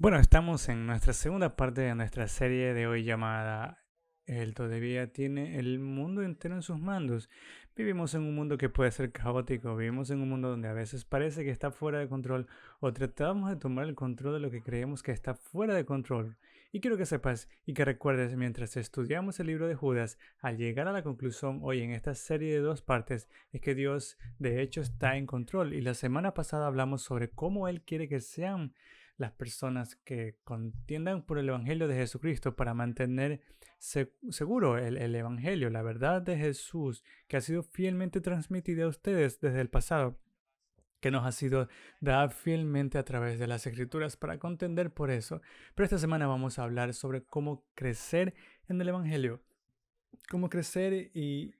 Bueno, estamos en nuestra segunda parte de nuestra serie de hoy llamada "El todavía tiene el mundo entero en sus manos". Vivimos en un mundo que puede ser caótico, vivimos en un mundo donde a veces parece que está fuera de control o tratamos de tomar el control de lo que creemos que está fuera de control. Y quiero que sepas y que recuerdes mientras estudiamos el libro de Judas, al llegar a la conclusión hoy en esta serie de dos partes, es que Dios de hecho está en control. Y la semana pasada hablamos sobre cómo Él quiere que sean las personas que contiendan por el Evangelio de Jesucristo para mantener seguro el Evangelio, la verdad de Jesús, que ha sido fielmente transmitida a ustedes desde el pasado, que nos ha sido dada fielmente a través de las Escrituras para contender por eso. Pero esta semana vamos a hablar sobre cómo crecer en el Evangelio, cómo crecer y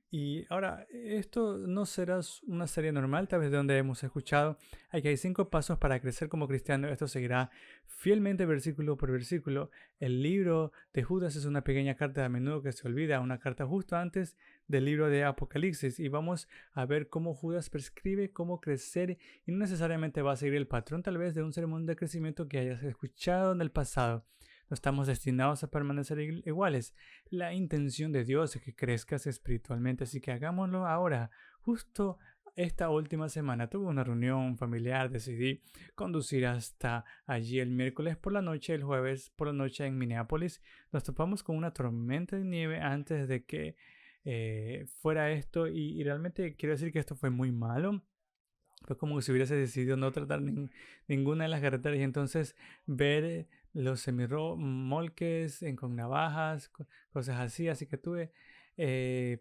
ahora esto no será una serie normal, tal vez de donde hemos escuchado hay que hay 5 pasos para crecer como cristiano. Esto seguirá fielmente versículo por versículo. El libro de Judas es una pequeña carta de a menudo que se olvida, una carta justo antes del libro de Apocalipsis, y vamos a ver cómo Judas prescribe cómo crecer y no necesariamente va a seguir el patrón tal vez de un sermón de crecimiento que hayas escuchado en el pasado. No estamos destinados a permanecer iguales. La intención de Dios es que crezcas espiritualmente, así que hagámoslo ahora. Justo esta última semana tuve una reunión familiar, decidí conducir hasta allí el miércoles por la noche, el jueves por la noche en Minneapolis. Nos topamos con una tormenta de nieve antes de que fuera esto y realmente quiero decir que esto fue muy malo. Fue como si hubiese decidido no tratar ninguna de las carreteras y entonces ver los semimolques con navajas, cosas así. Así que tuve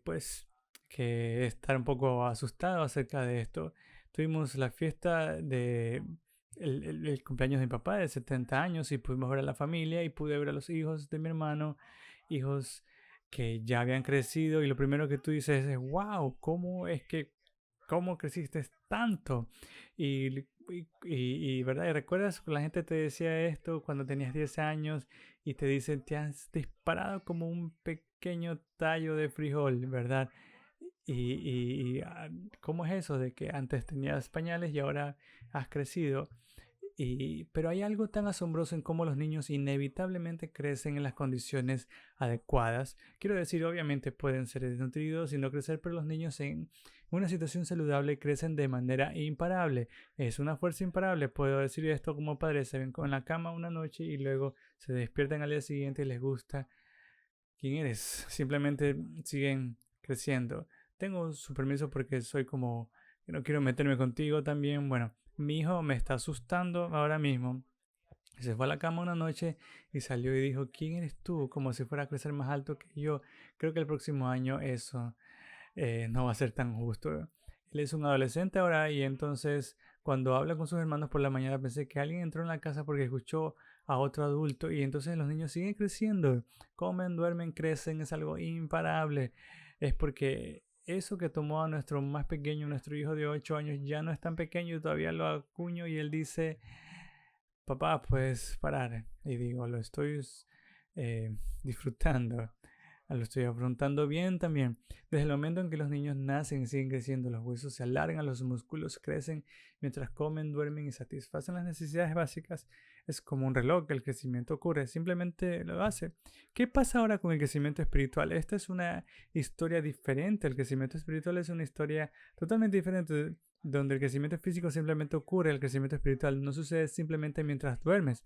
pues que estar un poco asustado acerca de esto. Tuvimos la fiesta de el cumpleaños de mi papá de 70 años y pudimos ver a la familia y pude ver a los hijos de mi hermano, hijos que ya habían crecido y lo primero que tú dices es, wow, ¿cómo es que cómo creciste tanto? ¿Verdad? ¿Y recuerdas que la gente te decía esto cuando tenías 10 años y te dicen, te has disparado como un pequeño tallo de frijol, ¿verdad? ¿Cómo es eso de que antes tenías pañales y ahora has crecido? Pero hay algo tan asombroso en cómo los niños inevitablemente crecen en las condiciones adecuadas. Quiero decir, obviamente pueden ser desnutridos y no crecer, pero los niños en una situación saludable crecen de manera imparable. Es una fuerza imparable. Puedo decir esto como padres, se ven en la cama una noche y luego se despiertan al día siguiente y les gusta quién eres. Simplemente siguen creciendo. Tengo su permiso porque soy como que no quiero meterme contigo también. Bueno, mi hijo me está asustando ahora mismo. Se fue a la cama una noche y salió y dijo, ¿quién eres tú? Como si fuera a crecer más alto que yo. Creo que el próximo año eso no va a ser tan justo. Él es un adolescente ahora y entonces cuando habla con sus hermanos por la mañana pensé que alguien entró en la casa porque escuchó a otro adulto y entonces los niños siguen creciendo, comen, duermen, crecen, es algo imparable. Es porque eso que tomó a nuestro más pequeño, nuestro hijo de 8 años, ya no es tan pequeño y todavía lo acuño y él dice, papá, puedes parar. Y digo, lo estoy eh, disfrutando. Lo estoy afrontando bien también. Desde el momento en que los niños nacen y siguen creciendo, los huesos se alargan, los músculos crecen mientras comen, duermen y satisfacen las necesidades básicas. Es como un reloj, el crecimiento ocurre, simplemente lo hace. ¿Qué pasa ahora con el crecimiento espiritual? Esta es una historia diferente. El crecimiento espiritual es una historia totalmente diferente, donde el crecimiento físico simplemente ocurre, el crecimiento espiritual no sucede simplemente mientras duermes.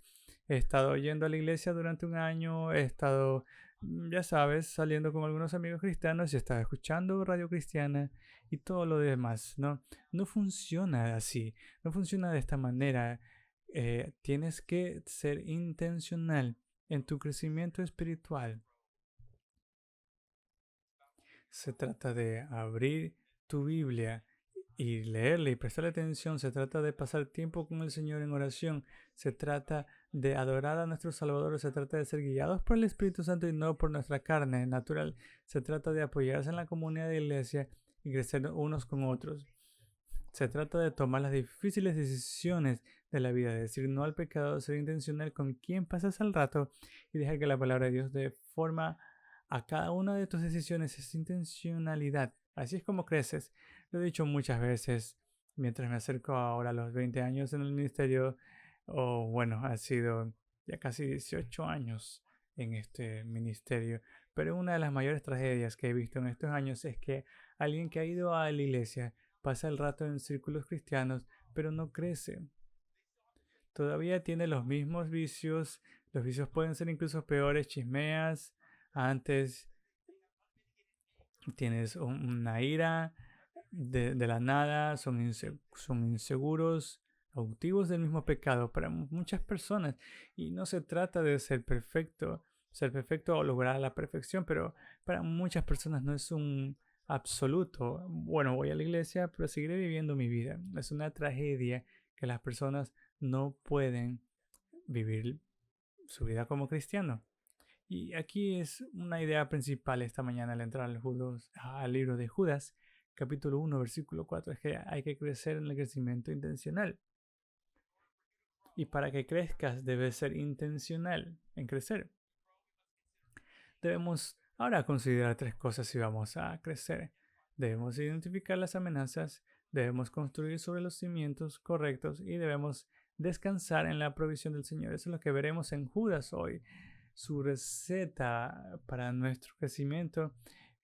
He estado yendo a la iglesia durante un año, he estado, ya sabes, saliendo con algunos amigos cristianos y estaba escuchando radio cristiana y todo lo demás, ¿no? No funciona así, no funciona de esta manera. Tienes que ser intencional en tu crecimiento espiritual. Se trata de abrir tu Biblia y leerla y prestarle atención. Se trata de pasar tiempo con el Señor en oración. Se trata de adorar a nuestro Salvador. Se trata de ser guiados por el Espíritu Santo y no por nuestra carne natural. Se trata de apoyarse en la comunidad de iglesia y crecer unos con otros. Se trata de tomar las difíciles decisiones de la vida, de decir no al pecado, ser intencional con quién pasas al rato y dejar que la palabra de Dios dé forma a cada una de tus decisiones. Es intencionalidad. Así es como creces. Lo he dicho muchas veces mientras me acerco ahora a los 20 años en el ministerio. O bueno, ha sido ya casi 18 años en este ministerio. Pero una de las mayores tragedias que he visto en estos años es que alguien que ha ido a la iglesia pasa el rato en círculos cristianos, pero no crece. Todavía tiene los mismos vicios. Los vicios pueden ser incluso peores. Chismeas. Antes tienes una ira de la nada. Son inseguros. Cautivos del mismo pecado para muchas personas. Y no se trata de ser perfecto o lograr la perfección, pero para muchas personas no es un absoluto. Bueno, voy a la iglesia, pero seguiré viviendo mi vida. Es una tragedia que las personas no pueden vivir su vida como cristiano. Y aquí es una idea principal esta mañana al entrar al libro de Judas, capítulo 1, versículo 4, es que hay que crecer en el crecimiento intencional. Y para que crezcas debes ser intencional en crecer. Debemos ahora considerar 3 cosas si vamos a crecer. Debemos identificar las amenazas, debemos construir sobre los cimientos correctos y debemos descansar en la provisión del Señor. Eso es lo que veremos en Judas hoy. Su receta para nuestro crecimiento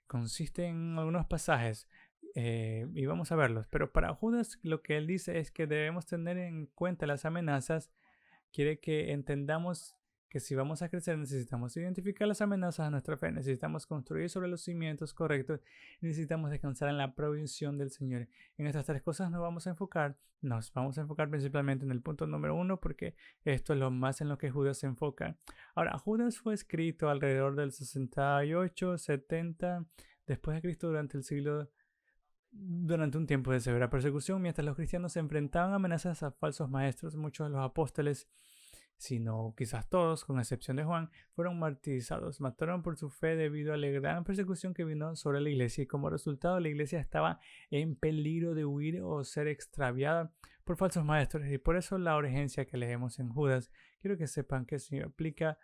consiste en algunos pasajes y vamos a verlos. Pero para Judas lo que él dice es que debemos tener en cuenta las amenazas. Quiere que entendamos que si vamos a crecer necesitamos identificar las amenazas a nuestra fe, necesitamos construir sobre los cimientos correctos, necesitamos descansar en la provisión del Señor. En estas 3 cosas nos vamos a enfocar principalmente en el punto número 1 porque esto es lo más en lo que Judas se enfoca. Ahora, Judas fue escrito alrededor del 68, 70 después de Cristo durante un tiempo de severa persecución, mientras los cristianos se enfrentaban a amenazas a falsos maestros. Muchos de los apóstoles, si no quizás todos, con excepción de Juan, fueron martirizados. Mataron por su fe debido a la gran persecución que vino sobre la iglesia y como resultado la iglesia estaba en peligro de huir o ser extraviada por falsos maestros. Y por eso la urgencia que leemos en Judas, quiero que sepan que se aplica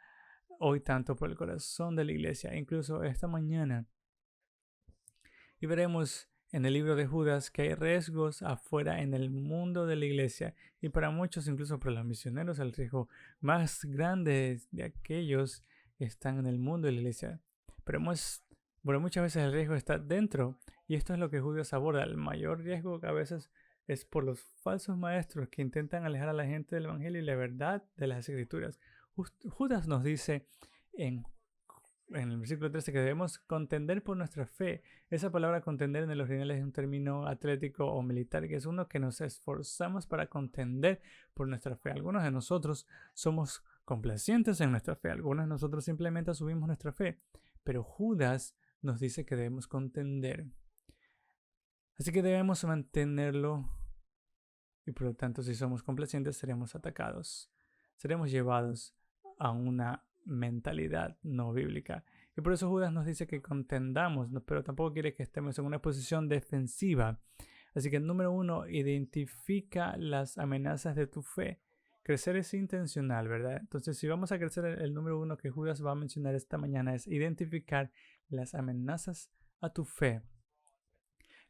hoy tanto por el corazón de la iglesia, incluso esta mañana. Y veremos en el libro de Judas que hay riesgos afuera en el mundo de la iglesia y para muchos, incluso para los misioneros, el riesgo más grande de aquellos que están en el mundo de la iglesia. Pero muchas veces el riesgo está dentro y esto es lo que Judas aborda. El mayor riesgo que a veces es por los falsos maestros que intentan alejar a la gente del evangelio y la verdad de las escrituras. Judas nos dice en el versículo 13 que debemos contender por nuestra fe. Esa palabra contender en el original es un término atlético o militar, que es uno que nos esforzamos para contender por nuestra fe. Algunos de nosotros somos complacientes en nuestra fe, algunos de nosotros simplemente asumimos nuestra fe, pero Judas nos dice que debemos contender. Así que debemos mantenerlo y por lo tanto si somos complacientes seremos atacados, seremos llevados a una mentalidad no bíblica. Y por eso Judas nos dice que contendamos, pero tampoco quiere que estemos en una posición defensiva. Así que número 1, identifica las amenazas de tu fe. Crecer es intencional, ¿verdad? Entonces, si vamos a crecer, el número 1 que Judas va a mencionar esta mañana es identificar las amenazas a tu fe.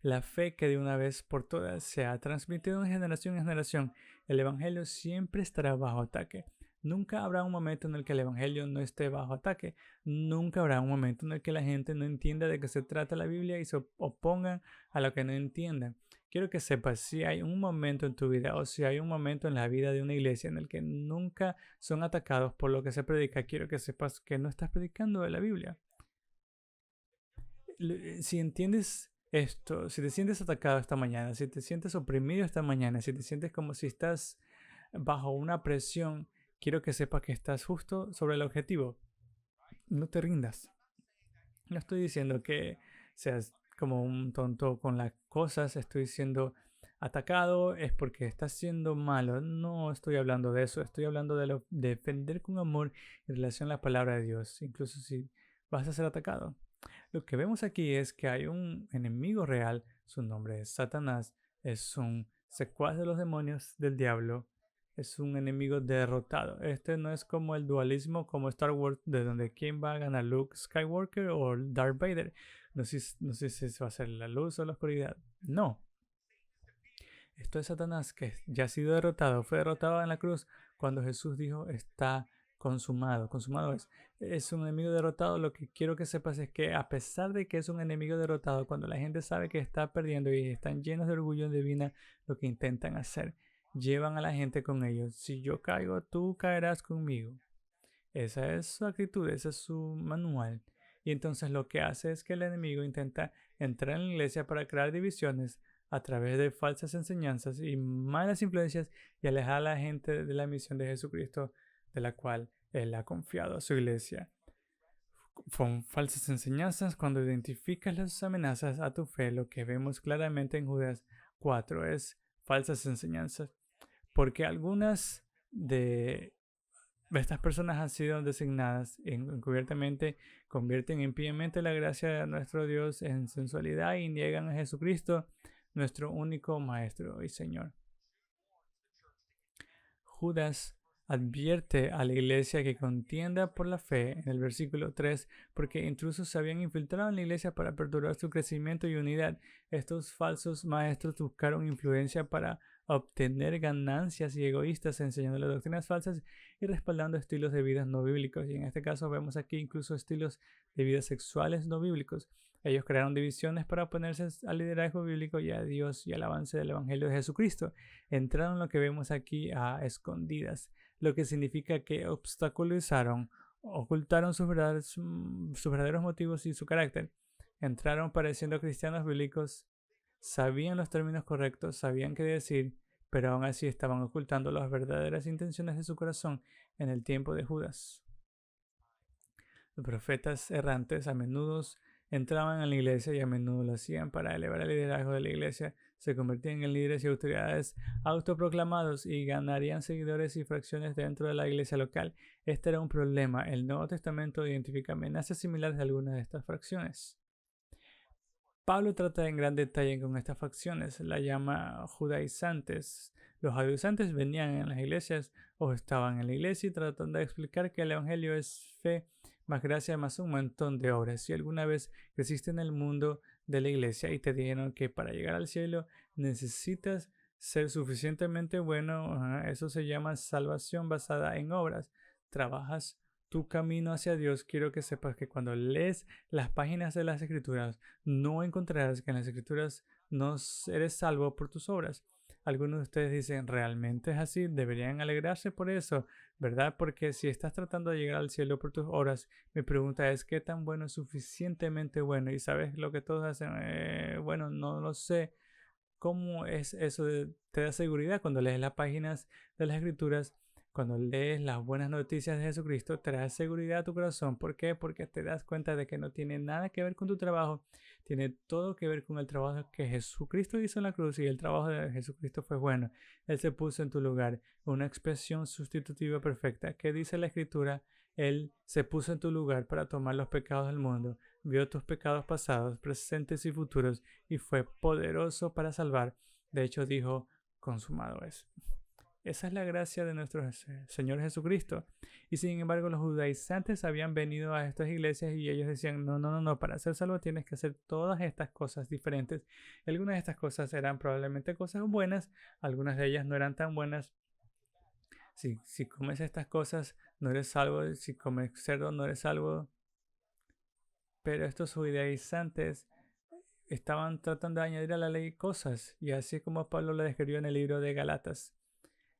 La fe que de una vez por todas se ha transmitido de generación en generación. El evangelio siempre estará bajo ataque. Nunca habrá un momento en el que el evangelio no esté bajo ataque. Nunca habrá un momento en el que la gente no entienda de qué se trata la Biblia y se opongan a lo que no entiendan. Quiero que sepas, si hay un momento en tu vida o si hay un momento en la vida de una iglesia en el que nunca son atacados por lo que se predica, quiero que sepas que no estás predicando de la Biblia. Si entiendes esto, si te sientes atacado esta mañana, si te sientes oprimido esta mañana, si te sientes como si estás bajo una presión, quiero que sepas que estás justo sobre el objetivo. No te rindas. No estoy diciendo que seas como un tonto con las cosas, estoy siendo atacado, es porque estás siendo malo. No estoy hablando de eso, estoy hablando de defender con amor en relación a la palabra de Dios, incluso si vas a ser atacado. Lo que vemos aquí es que hay un enemigo real, su nombre es Satanás, es un secuaz de los demonios del diablo, es un enemigo derrotado. Este no es como el dualismo como Star Wars, de donde quién va a ganar, Luke Skywalker o Darth Vader. No sé si va a ser la luz o la oscuridad. No. Esto es Satanás que ya ha sido derrotado. Fue derrotado en la cruz cuando Jesús dijo está consumado. Consumado es un enemigo derrotado. Lo que quiero que sepas es que a pesar de que es un enemigo derrotado, cuando la gente sabe que está perdiendo y están llenos de orgullo divina, lo que intentan hacer, llevan a la gente con ellos. Si yo caigo, tú caerás conmigo. Esa es su actitud, ese es su manual. Y entonces lo que hace es que el enemigo intenta entrar en la iglesia para crear divisiones a través de falsas enseñanzas y malas influencias y alejar a la gente de la misión de Jesucristo, de la cual Él ha confiado a su iglesia. Con falsas enseñanzas, cuando identificas las amenazas a tu fe, lo que vemos claramente en Judas 4 es falsas enseñanzas, porque algunas de estas personas han sido designadas encubiertamente, convierten impíamente la gracia de nuestro Dios en sensualidad y niegan a Jesucristo, nuestro único Maestro y Señor. Judas advierte a la iglesia que contienda por la fe en el versículo 3, porque intrusos se habían infiltrado en la iglesia para perturbar su crecimiento y unidad. Estos falsos maestros buscaron influencia para obtener ganancias y egoístas, enseñando doctrinas falsas y respaldando estilos de vida no bíblicos. Y en este caso vemos aquí incluso estilos de vida sexuales no bíblicos. Ellos crearon divisiones para oponerse al liderazgo bíblico y a Dios y al avance del Evangelio de Jesucristo. Entraron lo que vemos aquí a escondidas, lo que significa que obstaculizaron, ocultaron sus verdaderos motivos y su carácter. Entraron pareciendo cristianos bíblicos, sabían los términos correctos, sabían qué decir, pero aún así estaban ocultando las verdaderas intenciones de su corazón en el tiempo de Judas. Los profetas errantes a menudo entraban en la iglesia y a menudo lo hacían para elevar el liderazgo de la iglesia. Se convertían en líderes y autoridades autoproclamados y ganarían seguidores y fracciones dentro de la iglesia local. Este era un problema. El Nuevo Testamento identifica amenazas similares a algunas de estas fracciones. Pablo trata en gran detalle con estas facciones, la llama judaizantes. Los judaizantes venían en las iglesias o estaban en la iglesia y tratando de explicar que el evangelio es fe más gracia más un montón de obras. Si alguna vez creciste en el mundo de la iglesia y te dijeron que para llegar al cielo necesitas ser suficientemente bueno, eso se llama salvación basada en obras. Trabajas tu camino hacia Dios. Quiero que sepas que cuando lees las páginas de las escrituras no encontrarás que en las escrituras no eres salvo por tus obras. Algunos de ustedes dicen, ¿realmente es así? Deberían alegrarse por eso, ¿verdad? Porque si estás tratando de llegar al cielo por tus obras, mi pregunta es, ¿qué tan bueno es suficientemente bueno? Y sabes lo que todos hacen, bueno, no lo sé. ¿Cómo es eso? Te da seguridad cuando lees las páginas de las escrituras, cuando lees las buenas noticias de Jesucristo, te da seguridad a tu corazón. ¿Por qué? Porque te das cuenta de que no tiene nada que ver con tu trabajo, tiene todo que ver con el trabajo que Jesucristo hizo en la cruz y el trabajo de Jesucristo fue bueno. Él se puso en tu lugar, una expresión sustitutiva perfecta. ¿Qué dice la Escritura? Él se puso en tu lugar para tomar los pecados del mundo, vio tus pecados pasados, presentes y futuros y fue poderoso para salvar. De hecho dijo, consumado es. Esa es la gracia de nuestro Señor Jesucristo. Y sin embargo, los judaizantes habían venido a estas iglesias y ellos decían, no, para ser salvo tienes que hacer todas estas cosas diferentes. Y algunas de estas cosas eran probablemente cosas buenas, algunas de ellas no eran tan buenas. Si comes estas cosas, no eres salvo. Si comes cerdo, no eres salvo. Pero estos judaizantes estaban tratando de añadir a la ley cosas, y así como Pablo lo describió en el libro de Galatas.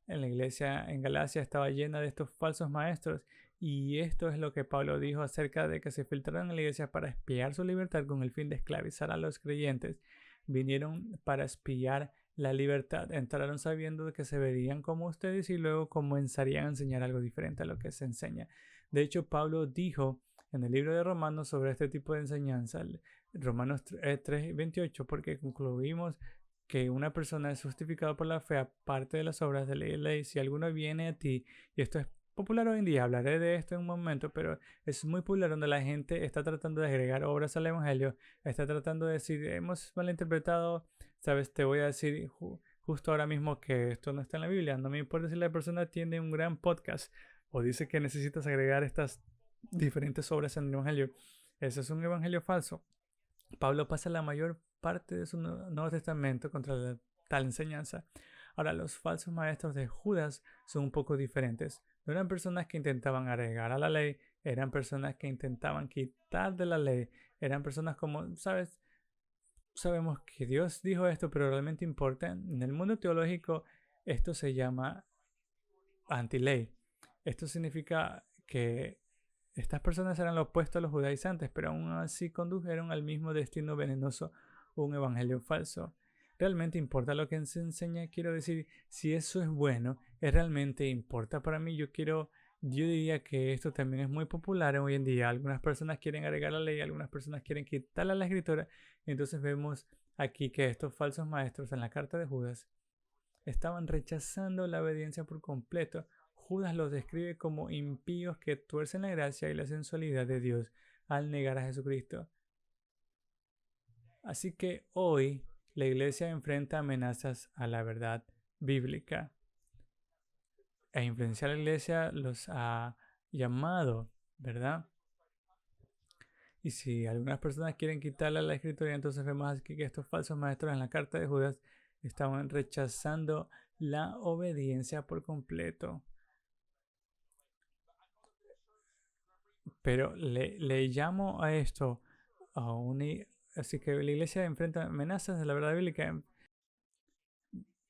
En la iglesia en Galacia estaba llena de estos falsos maestros, y esto es lo que Pablo dijo acerca de que se filtraron en la iglesia para espiar su libertad con el fin de esclavizar a los creyentes. Vinieron para espiar la libertad, entraron sabiendo que se verían como ustedes y luego comenzarían a enseñar algo diferente a lo que se enseña. De hecho, Pablo dijo en el libro de Romanos sobre este tipo de enseñanza, Romanos 3:28, porque concluimos que una persona es justificada por la fe aparte de las obras de la ley. Si alguno viene a ti, y esto es popular hoy en día, hablaré de esto en un momento, pero es muy popular donde la gente está tratando de agregar obras al evangelio, está tratando de decir, hemos malinterpretado, sabes, te voy a decir justo ahora mismo que esto no está en la Biblia. No me importa si la persona tiene un gran podcast o dice que necesitas agregar estas diferentes obras en el evangelio. Ese es un evangelio falso. Pablo pasa la mayor parte de su Nuevo Testamento contra tal enseñanza. Ahora, los falsos maestros de Judas son un poco diferentes. No eran personas que intentaban agregar a la ley, eran personas que intentaban quitar de la ley, eran personas como, ¿sabes? Sabemos que Dios dijo esto, pero realmente importa. En el mundo teológico esto se llama antiley. Esto significa que estas personas eran lo opuesto a los judaizantes, pero aún así condujeron al mismo destino venenoso, un evangelio falso. ¿Realmente importa lo que se enseña? Quiero decir, si eso es bueno, ¿es realmente importa para mí? Yo diría que esto también es muy popular hoy en día. Algunas personas quieren agregar la ley, algunas personas quieren quitarle a la escritura. Entonces vemos aquí que estos falsos maestros en la carta de Judas estaban rechazando la obediencia por completo. Judas los describe como impíos que tuercen la gracia y la sensualidad de Dios al negar a Jesucristo. Así que hoy la iglesia enfrenta amenazas a la verdad bíblica. E influenciar a la iglesia los ha llamado, ¿verdad? Y si algunas personas quieren quitarle a la escritura, entonces vemos aquí que estos falsos maestros en la carta de Judas estaban rechazando la obediencia por completo. Pero le llamo a esto a así que la iglesia enfrenta amenazas de la verdad bíblica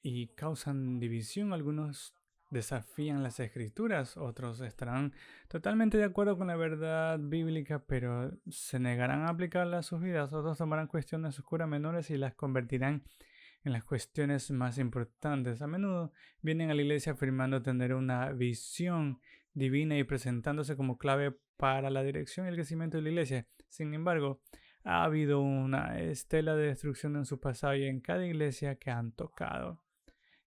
y causan división. Algunos desafían las escrituras, otros estarán totalmente de acuerdo con la verdad bíblica, pero se negarán a aplicarla a sus vidas. Otros tomarán cuestiones oscuras menores y las convertirán en las cuestiones más importantes. A menudo vienen a la iglesia afirmando tener una visión divina y presentándose como clave para la dirección y el crecimiento de la iglesia. Sin embargo, ha habido una estela de destrucción en su pasado y en cada iglesia que han tocado.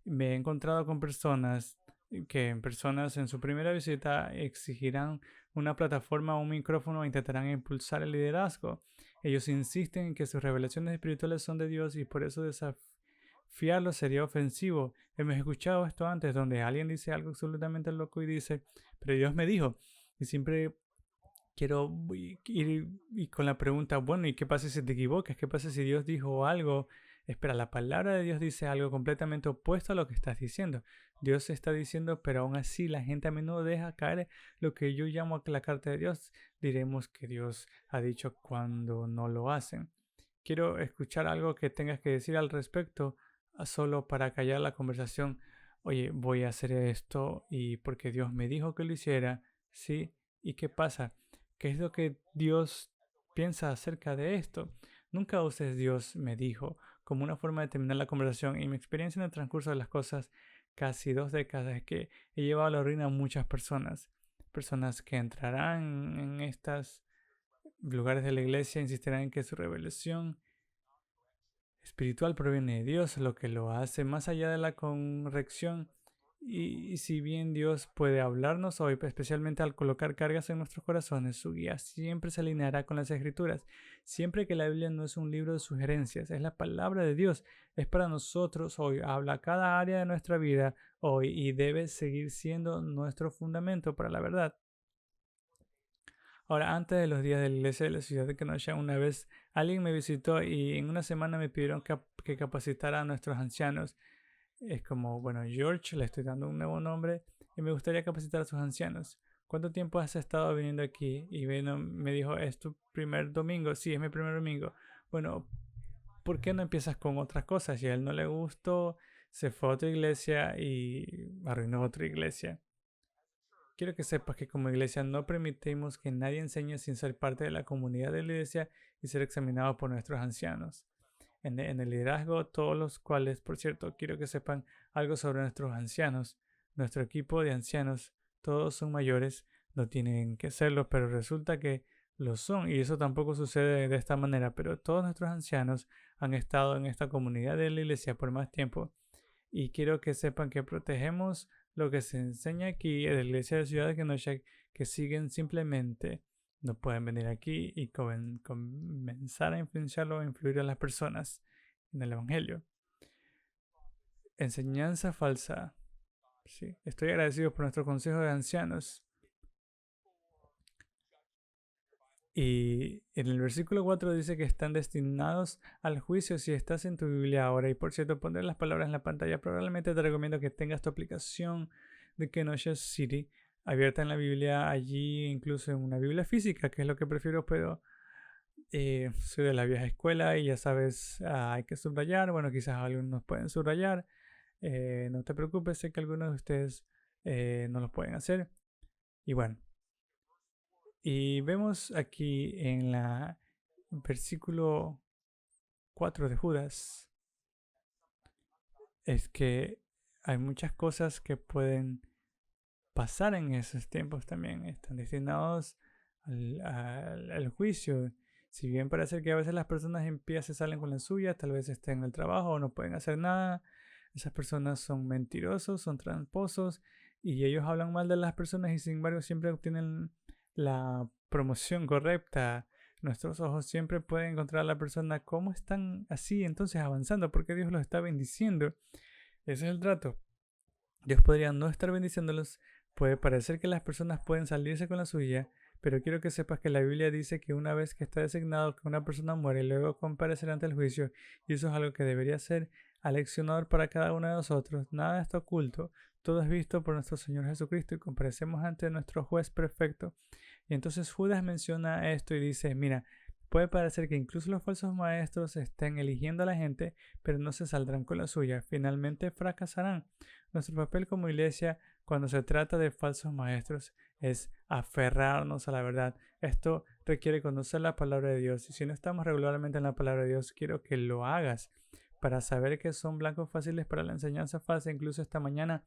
Me he encontrado con personas en su primera visita exigirán una plataforma o un micrófono e intentarán impulsar el liderazgo. Ellos insisten en que sus revelaciones espirituales son de Dios y por eso desafiarlo sería ofensivo. Hemos escuchado esto antes, donde alguien dice algo absolutamente loco y dice, pero Dios me dijo. Y siempre quiero ir y con la pregunta, bueno, ¿y qué pasa si te equivocas? ¿Qué pasa si Dios dijo algo? Espera, la palabra de Dios dice algo completamente opuesto a lo que estás diciendo. Dios está diciendo, pero aún así la gente a menudo deja caer lo que yo llamo la carta de Dios. Diremos que Dios ha dicho cuando no lo hacen. Quiero escuchar algo que tengas que decir al respecto, solo para callar la conversación. Oye, voy a hacer esto y porque Dios me dijo que lo hiciera, ¿sí? ¿Y qué pasa? ¿Qué es lo que Dios piensa acerca de esto? Nunca uses Dios me dijo como una forma de terminar la conversación. Y mi experiencia en el transcurso de las cosas, casi 2 décadas, es que he llevado a la ruina a muchas personas. Personas que entrarán en estos lugares de la iglesia, insistirán en que su revelación espiritual proviene de Dios, lo que lo hace más allá de la corrección. Y si bien Dios puede hablarnos hoy, especialmente al colocar cargas en nuestros corazones, su guía siempre se alineará con las Escrituras. Siempre que la Biblia no es un libro de sugerencias, es la palabra de Dios. Es para nosotros hoy, habla cada área de nuestra vida hoy y debe seguir siendo nuestro fundamento para la verdad. Ahora, antes de los días de la iglesia de la ciudad de Kenosha, una vez alguien me visitó y en una semana me pidieron que capacitara a nuestros ancianos. Es como, bueno, George, le estoy dando un nuevo nombre y me gustaría capacitar a sus ancianos. ¿Cuánto tiempo has estado viniendo aquí? Y me dijo, ¿es tu primer domingo? Sí, es mi primer domingo. Bueno, ¿por qué no empiezas con otras cosas? Y a él no le gustó, se fue a otra iglesia y arruinó otra iglesia. Quiero que sepas que como iglesia no permitimos que nadie enseñe sin ser parte de la comunidad de la iglesia y ser examinado por nuestros ancianos. En el liderazgo, todos los cuales, por cierto, quiero que sepan algo sobre nuestros ancianos. Nuestro equipo de ancianos, todos son mayores, no tienen que serlo, pero resulta que lo son y eso tampoco sucede de esta manera, pero todos nuestros ancianos han estado en esta comunidad de la iglesia por más tiempo y quiero que sepan que protegemos lo que se enseña aquí en la iglesia de Ciudad de Kenosha, que siguen simplemente no pueden venir aquí y comenzar a influenciarlo o influir a las personas en el Evangelio. Enseñanza falsa. Sí. Estoy agradecido por nuestro consejo de ancianos. Y en el versículo 4 dice que están destinados al juicio si estás en tu Biblia ahora. Y por cierto, pondré las palabras en la pantalla. Probablemente te recomiendo que tengas tu aplicación de Kenosha City abierta en la Biblia, allí incluso en una Biblia física, que es lo que prefiero, pero soy de la vieja escuela y ya sabes, hay que subrayar. Bueno, quizás algunos pueden subrayar. No te preocupes, sé que algunos de ustedes no lo pueden hacer. Y bueno, y vemos aquí en la versículo 4 de Judas, es que hay muchas cosas que pueden pasar en esos tiempos también. Están destinados al juicio. Si bien parece que a veces las personas en pie se salen con la suya, tal vez estén en el trabajo o no pueden hacer nada. Esas personas son mentirosos, son tramposos y ellos hablan mal de las personas y sin embargo siempre obtienen la promoción correcta. Nuestros ojos siempre pueden encontrar a la persona cómo están así entonces avanzando porque Dios los está bendiciendo. Ese es el trato. Dios podría no estar bendiciéndolos. Puede parecer que las personas pueden salirse con la suya, pero quiero que sepas que la Biblia dice que una vez que está designado que una persona muere, luego comparecerá ante el juicio, y eso es algo que debería ser aleccionador para cada uno de nosotros. Nada está oculto, todo es visto por nuestro Señor Jesucristo y comparecemos ante nuestro juez perfecto. Y entonces Judas menciona esto y dice, mira, puede parecer que incluso los falsos maestros estén eligiendo a la gente, pero no se saldrán con la suya, finalmente fracasarán. Nuestro papel como iglesia cuando se trata de falsos maestros es aferrarnos a la verdad. Esto requiere conocer la palabra de Dios y si no estamos regularmente en la palabra de Dios, quiero que lo hagas para saber que son blancos fáciles para la enseñanza falsa. Incluso esta mañana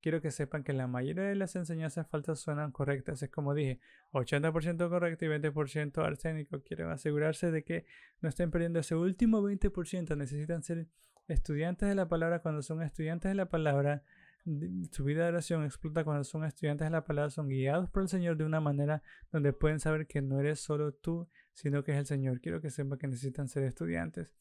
quiero que sepan que la mayoría de las enseñanzas falsas suenan correctas. Es como dije, 80% correcto y 20% arsénico. Quiero asegurarse de que no estén perdiendo ese último 20%. Necesitan ser estudiantes de la palabra. Cuando son estudiantes de la palabra, su vida de oración explota. Cuando son estudiantes de la palabra, son guiados por el Señor de una manera donde pueden saber que no eres solo tú, sino que es el Señor. Quiero que sepan que necesitan ser estudiantes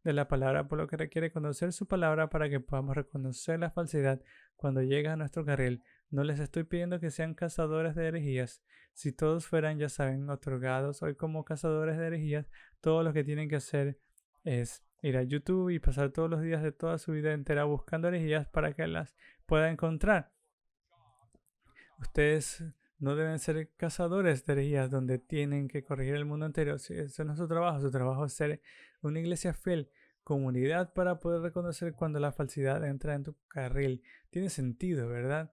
de la palabra, por lo que requiere conocer su palabra para que podamos reconocer la falsedad cuando llega a nuestro carril. No les estoy pidiendo que sean cazadores de herejías. Si todos fueran, ya saben, otorgados hoy como cazadores de herejías, todo lo que tienen que hacer es ir a YouTube y pasar todos los días de toda su vida entera buscando herejías para que las pueda encontrar. Ustedes no deben ser cazadores de herejías donde tienen que corregir el mundo entero. Si ese no es su trabajo. Su trabajo es ser una iglesia fiel, comunidad para poder reconocer cuando la falsedad entra en tu carril. Tiene sentido, ¿verdad?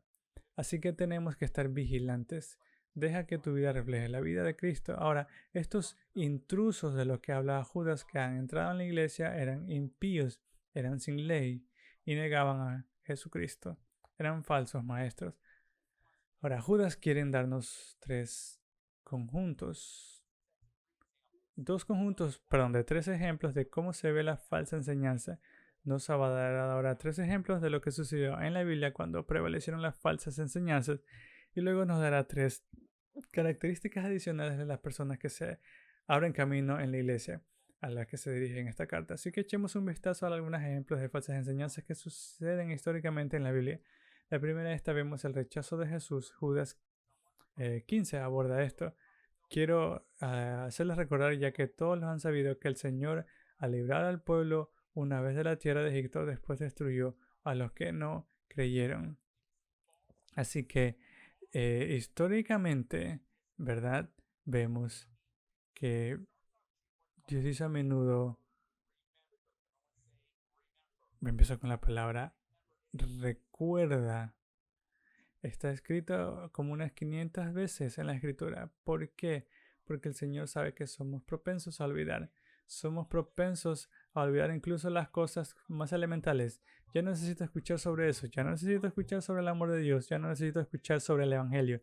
Así que tenemos que estar vigilantes. Deja que tu vida refleje la vida de Cristo. Ahora, estos intrusos de los que hablaba Judas que han entrado en la iglesia eran impíos, eran sin ley y negaban a Jesucristo. Eran falsos maestros. Ahora, Judas quiere darnos tres conjuntos. De tres ejemplos de cómo se ve la falsa enseñanza. Nos va a dar ahora tres ejemplos de lo que sucedió en la Biblia cuando prevalecieron las falsas enseñanzas. Y luego nos dará tres características adicionales de las personas que se abren camino en la iglesia a las que se dirigen esta carta. Así que echemos un vistazo a algunos ejemplos de falsas enseñanzas que suceden históricamente en la Biblia. La primera de esta vemos el rechazo de Jesús. Judas 15 aborda esto. Quiero hacerles recordar, ya que todos lo han sabido, que el Señor, al librar al pueblo una vez de la tierra de Egipto, después destruyó a los que no creyeron. Así que históricamente, ¿verdad? Vemos que Dios dice a menudo, me empiezo con la palabra recuerda. Está escrito como unas 500 veces en la escritura. ¿Por qué? Porque el Señor sabe que somos propensos a olvidar. Somos propensos a olvidar incluso las cosas más elementales. Ya no necesito escuchar sobre eso. Ya no necesito escuchar sobre el amor de Dios. Ya no necesito escuchar sobre el Evangelio.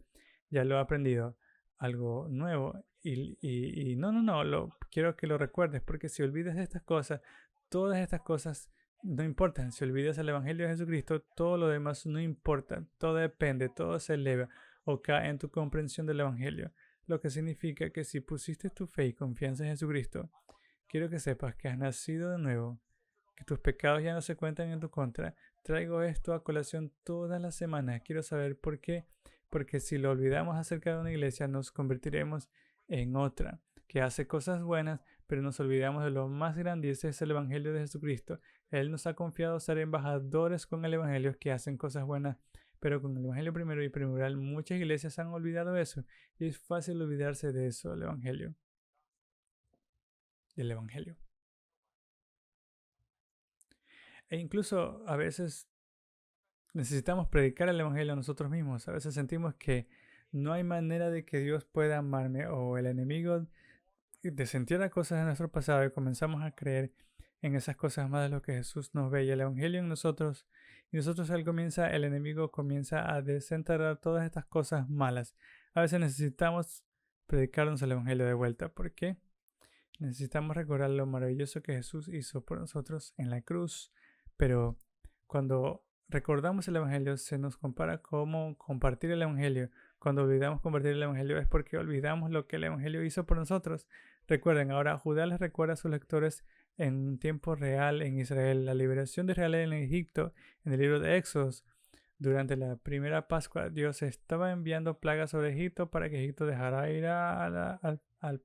Ya lo he aprendido. Algo nuevo. Y no. Quiero que lo recuerdes. Porque si olvidas de estas cosas, todas estas cosas no importa, si olvidas el Evangelio de Jesucristo, todo lo demás no importa, todo depende, todo se eleva o cae en tu comprensión del Evangelio, lo que significa que si pusiste tu fe y confianza en Jesucristo, quiero que sepas que has nacido de nuevo, que tus pecados ya no se cuentan en tu contra. Traigo esto a colación todas las semanas, quiero saber por qué, porque si lo olvidamos acerca de una iglesia, nos convertiremos en otra, que hace cosas buenas, pero nos olvidamos de lo más grande y ese es el Evangelio de Jesucristo. Él nos ha confiado ser embajadores con el Evangelio que hacen cosas buenas, Pero con el Evangelio primero y primordial, muchas iglesias han olvidado eso. Y es fácil olvidarse de eso, del Evangelio. E incluso a veces necesitamos predicar el Evangelio a nosotros mismos. A veces sentimos que no hay manera de que Dios pueda amarme, o el enemigo desentierra cosas de nuestro pasado y comenzamos a creer en esas cosas más de lo que Jesús nos ve y el Evangelio en nosotros. Y nosotros el enemigo comienza a desenterrar todas estas cosas malas. A veces necesitamos predicarnos el Evangelio de vuelta. ¿Por qué? Necesitamos recordar lo maravilloso que Jesús hizo por nosotros en la cruz. Pero cuando recordamos el Evangelio, se nos compara como compartir el Evangelio. Cuando olvidamos compartir el Evangelio es porque olvidamos lo que el Evangelio hizo por nosotros. Recuerden, ahora Judá les recuerda a sus lectores en un tiempo real en Israel, la liberación de Israel en Egipto, en el libro de Éxodos. Durante la primera Pascua, Dios estaba enviando plagas sobre Egipto para que Egipto dejara ir a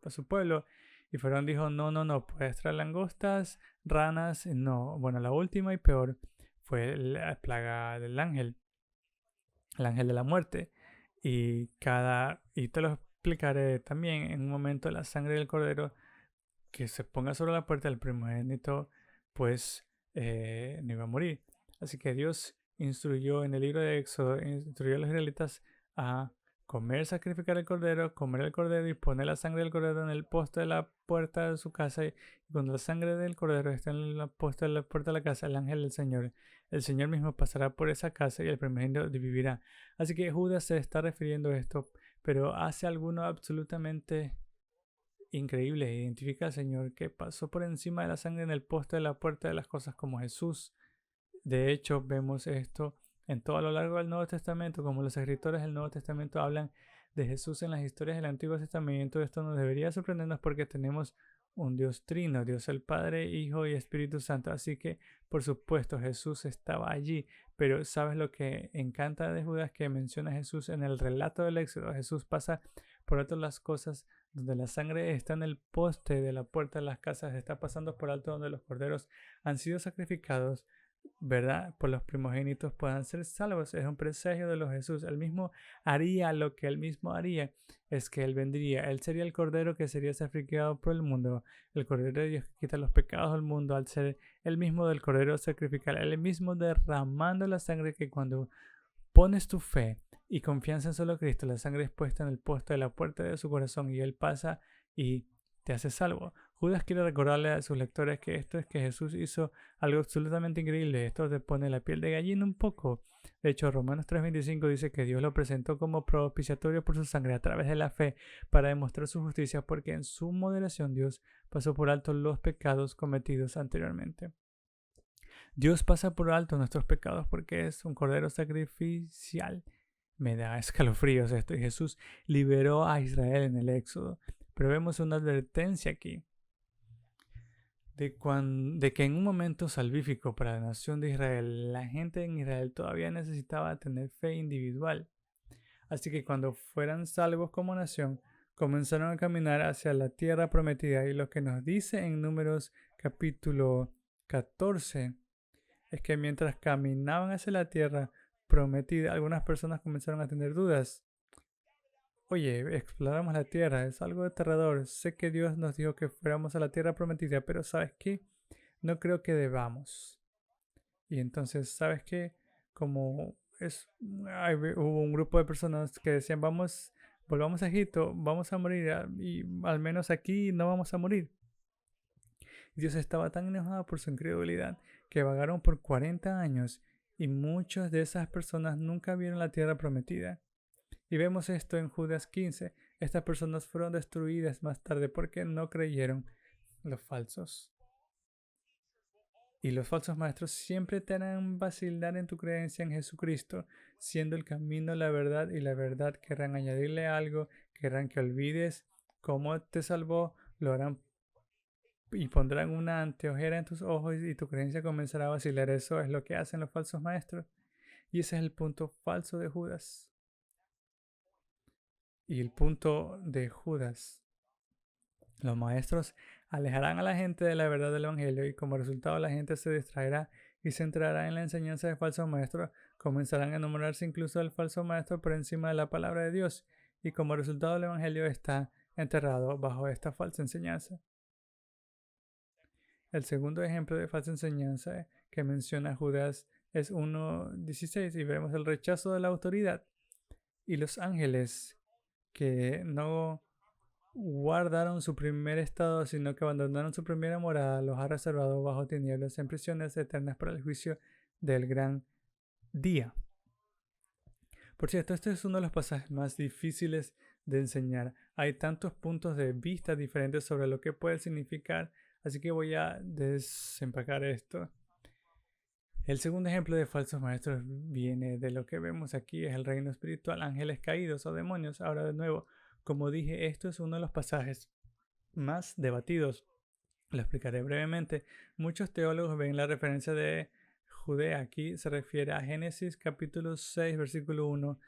su pueblo. Y Faraón dijo, no, puedes traer langostas, ranas, no. Bueno, la última y peor fue la plaga del ángel, el ángel de la muerte. Y te lo explicaré también en un momento, la sangre del cordero que se ponga sobre la puerta del primogénito, pues no iba a morir. Así que Dios instruyó en el libro de Éxodo, instruyó a los israelitas a sacrificar comer el cordero y poner la sangre del cordero en el poste de la puerta de su casa. Y cuando la sangre del cordero está en el poste de la puerta de la casa, el ángel del Señor, el Señor mismo pasará por esa casa y el primogénito vivirá. Así que Judas se está refiriendo a esto, pero hace alguno absolutamente increíble. Identifica al Señor que pasó por encima de la sangre en el poste de la puerta de las cosas como Jesús. De hecho, vemos esto en todo a lo largo del Nuevo Testamento, como los escritores del Nuevo Testamento hablan de Jesús en las historias del Antiguo Testamento. Esto nos debería sorprendernos porque tenemos un Dios trino, Dios el Padre, Hijo y Espíritu Santo. Así que, por supuesto, Jesús estaba allí. Pero ¿sabes lo que encanta de Judas? Que menciona a Jesús en el relato del Éxodo. Jesús pasa por alto las cosas donde la sangre está en el poste de la puerta de las casas, está pasando por alto donde los corderos han sido sacrificados, ¿verdad? Por los primogénitos puedan ser salvos. Es un presagio de los Jesús. Él mismo haría lo que él mismo haría. Es que él vendría. Él sería el cordero que sería sacrificado por el mundo. El cordero de Dios que quita los pecados del mundo al ser el mismo del cordero sacrificial. Él mismo derramando la sangre que cuando pones tu fe y confianza en solo Cristo, la sangre es puesta en el poste de la puerta de su corazón y él pasa y te hace salvo. Judas quiere recordarle a sus lectores que esto es que Jesús hizo algo absolutamente increíble. Esto te pone la piel de gallina un poco. De hecho, Romanos 3:25 dice que Dios lo presentó como propiciatorio por su sangre a través de la fe para demostrar su justicia, porque en su moderación Dios pasó por alto los pecados cometidos anteriormente. Dios pasa por alto nuestros pecados porque es un cordero sacrificial. Me da escalofríos esto. Y Jesús liberó a Israel en el Éxodo. Pero vemos una advertencia aquí de que en un momento salvífico para la nación de Israel, la gente en Israel todavía necesitaba tener fe individual. Así que cuando fueran salvos como nación, comenzaron a caminar hacia la tierra prometida. Y lo que nos dice en Números capítulo 14 es que mientras caminaban hacia la tierra prometida, algunas personas comenzaron a tener dudas. Oye, exploramos la tierra, es algo aterrador. Sé que Dios nos dijo que fuéramos a la tierra prometida, pero ¿sabes qué? No creo que debamos. Y entonces, ¿sabes qué? Como hubo un grupo de personas que decían, volvamos a Egipto, vamos a morir, y al menos aquí no vamos a morir. Dios estaba tan enojado por su incredulidad que vagaron por 40 años y muchas de esas personas nunca vieron la tierra prometida. Y vemos esto en Judas 15. Estas personas fueron destruidas más tarde porque no creyeron los falsos. Y los falsos maestros siempre te harán vacilar en tu creencia en Jesucristo, siendo el camino, la verdad y la verdad. Querrán añadirle algo, querrán que olvides cómo te salvó, lo harán y pondrán una anteojera en tus ojos y tu creencia comenzará a vacilar. Eso es lo que hacen los falsos maestros. Y ese es el punto falso de Judas. Y el punto de Judas. Los maestros alejarán a la gente de la verdad del Evangelio y como resultado la gente se distraerá y se entrará en la enseñanza de falsos maestros. Comenzarán a enamorarse incluso del falso maestro por encima de la palabra de Dios, y como resultado el Evangelio está enterrado bajo esta falsa enseñanza. El segundo ejemplo de falsa enseñanza que menciona Judas es 1:16 y vemos el rechazo de la autoridad y los ángeles que no guardaron su primer estado, sino que abandonaron su primera morada, los ha reservado bajo tinieblas en prisiones eternas para el juicio del gran día. Por cierto, este es uno de los pasajes más difíciles de enseñar. Hay tantos puntos de vista diferentes sobre lo que puede significar, así que voy a desempacar esto. El segundo ejemplo de falsos maestros viene de lo que vemos aquí, es el reino espiritual, ángeles caídos o demonios. Ahora de nuevo, como dije, esto es uno de los pasajes más debatidos. Lo explicaré brevemente. Muchos teólogos ven la referencia de Judea. Aquí se refiere a Génesis capítulo 6, versículo 1.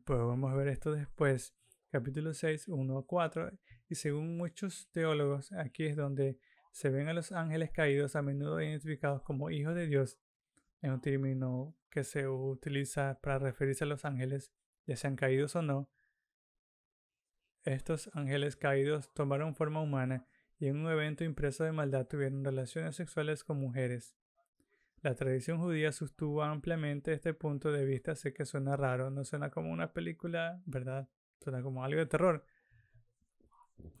Podemos ver esto después. Capítulo 6, 1 a 4. Y según muchos teólogos, aquí es donde se ven a los ángeles caídos, a menudo identificados como hijos de Dios. Es un término que se utiliza para referirse a los ángeles, ya sean caídos o no. Estos ángeles caídos tomaron forma humana y en un evento impreso de maldad tuvieron relaciones sexuales con mujeres. La tradición judía sostuvo ampliamente este punto de vista. Sé que suena raro, no suena como una película, ¿verdad? Suena como algo de terror.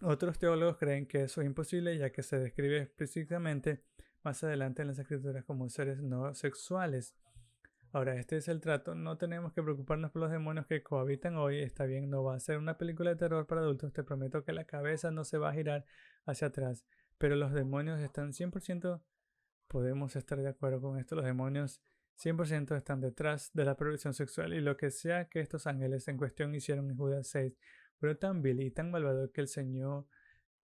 Otros teólogos creen que eso es imposible, ya que se describe explícitamente más adelante en las escrituras como seres no sexuales. Ahora, este es el trato. No tenemos que preocuparnos por los demonios que cohabitan hoy. Está bien, no va a ser una película de terror para adultos. Te prometo que la cabeza no se va a girar hacia atrás. Pero los demonios están 100%, podemos estar de acuerdo con esto, los demonios 100% están detrás de la perversión sexual. Y lo que sea que estos ángeles en cuestión hicieron en Judas 6, fueron tan vil y tan malvado que el Señor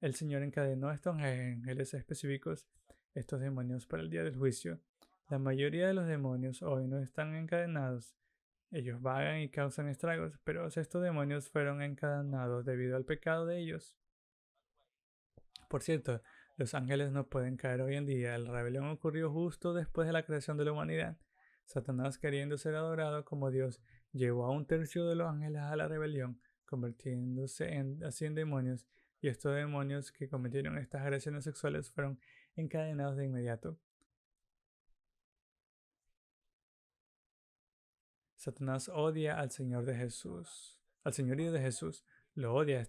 encadenó a estos ángeles específicos, estos demonios, para el día del juicio. La mayoría de los demonios hoy no están encadenados. Ellos vagan y causan estragos, pero estos demonios fueron encadenados debido al pecado de ellos. Por cierto, los ángeles no pueden caer hoy en día. La rebelión ocurrió justo después de la creación de la humanidad. Satanás, queriendo ser adorado como Dios, llevó a un tercio de los ángeles a la rebelión, convirtiéndose así en demonios, y estos demonios que cometieron estas agresiones sexuales fueron encadenados de inmediato. Satanás odia al Señor de Jesús, al Señorío de Jesús, lo odia.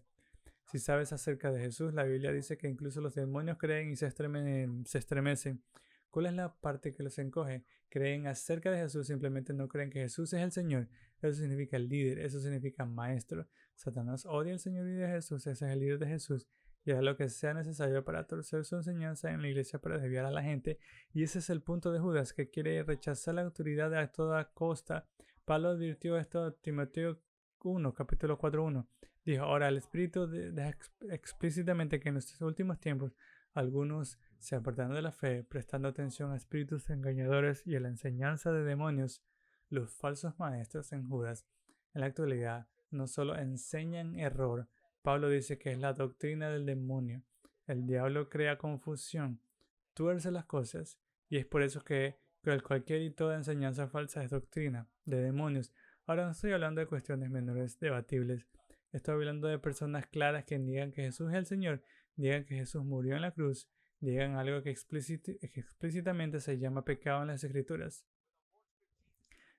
Si sabes acerca de Jesús, la Biblia dice que incluso los demonios creen y se estremecen. ¿Cuál es la parte que los encoge? Creen acerca de Jesús, simplemente no creen que Jesús es el Señor. Eso significa el líder, eso significa maestro. Satanás odia al Señorío de Jesús, ese es el líder de Jesús, y hará lo que sea necesario para torcer su enseñanza en la iglesia para desviar a la gente. Y ese es el punto de Judas, que quiere rechazar la autoridad a toda costa. Pablo advirtió esto a Timoteo 1, capítulo 4:1. Dijo, ahora el Espíritu deja explícitamente que en estos últimos tiempos algunos se apartaron de la fe, prestando atención a espíritus engañadores y a la enseñanza de demonios. Los falsos maestros en Judas, en la actualidad, no solo enseñan error. Pablo dice que es la doctrina del demonio. El diablo crea confusión, tuerce las cosas, y es por eso que cualquier y toda enseñanza falsa es doctrina de demonios. Ahora no estoy hablando de cuestiones menores debatibles. Estoy hablando de personas claras que niegan que Jesús es el Señor, niegan que Jesús murió en la cruz, niegan algo que explícitamente se llama pecado en las Escrituras.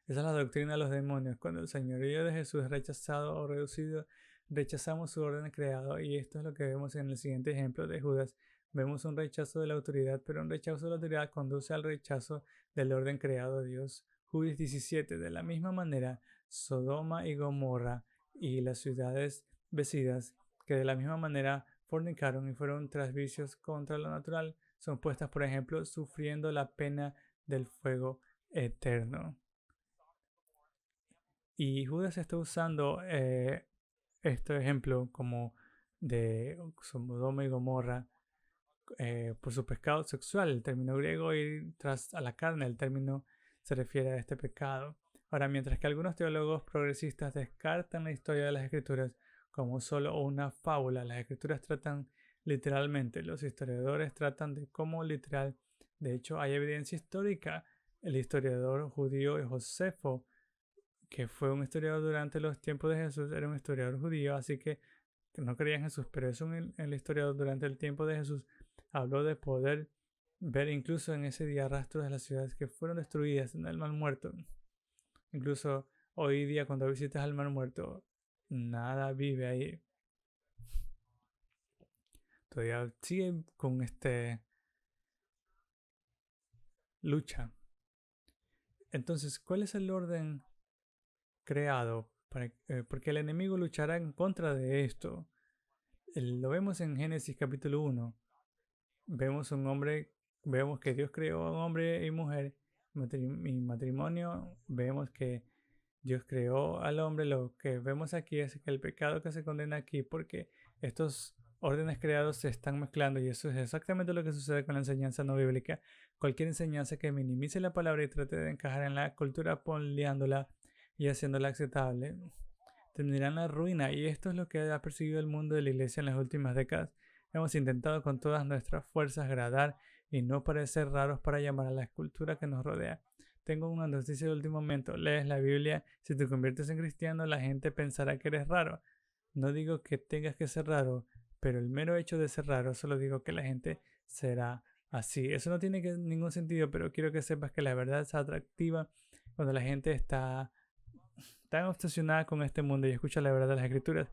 Esa es la doctrina de los demonios. Cuando el señorío de Jesús es rechazado o reducido, rechazamos su orden creado, y esto es lo que vemos en el siguiente ejemplo de Judas. Vemos un rechazo de la autoridad, pero un rechazo de la autoridad conduce al rechazo del orden creado de Dios. Judas 17. De la misma manera, Sodoma y Gomorra y las ciudades vecinas, que de la misma manera fornicaron y fueron tras vicios contra lo natural, son puestas, por ejemplo, sufriendo la pena del fuego eterno. Y Judas está usando este ejemplo como de Sodoma y Gomorra por su pecado sexual, el término griego, y tras a la carne, el término se refiere a este pecado. Ahora, mientras que algunos teólogos progresistas descartan la historia de las Escrituras como solo una fábula, las Escrituras tratan literalmente, los historiadores tratan de cómo literal De hecho, hay evidencia histórica. El historiador judío Josefo, que fue un historiador durante los tiempos de Jesús, era un historiador judío, así que no creía en Jesús, pero es el historiador durante el tiempo de Jesús, habló de poder ver incluso en ese día rastros de las ciudades que fueron destruidas en el Mar Muerto. Incluso hoy día cuando visitas al Mar Muerto, nada vive ahí. Todavía sigue con lucha. Entonces, ¿cuál es el orden creado? Porque el enemigo luchará en contra de esto. Lo vemos en Génesis capítulo 1. Vemos que Dios creó a un hombre y mujer, y matrimonio. Vemos que Dios creó al hombre. Lo que vemos aquí es que el pecado que se condena aquí, porque estos órdenes creados se están mezclando, y eso es exactamente lo que sucede con la enseñanza no bíblica. Cualquier enseñanza que minimice la palabra y trate de encajar en la cultura poliándola y haciéndola aceptable tendrán la ruina, y esto es lo que ha perseguido el mundo de la iglesia en las últimas décadas. Hemos intentado con todas nuestras fuerzas agradar y no parecer raros para llamar a la cultura que nos rodea. Tengo una noticia de último momento. Lees la Biblia, si te conviertes en cristiano, la gente pensará que eres raro. No digo que tengas que ser raro, pero el mero hecho de ser raro, solo digo que la gente será así. Eso no tiene ningún sentido, pero quiero que sepas que la verdad es atractiva cuando la gente está tan obsesionada con este mundo y escucha la verdad de las escrituras.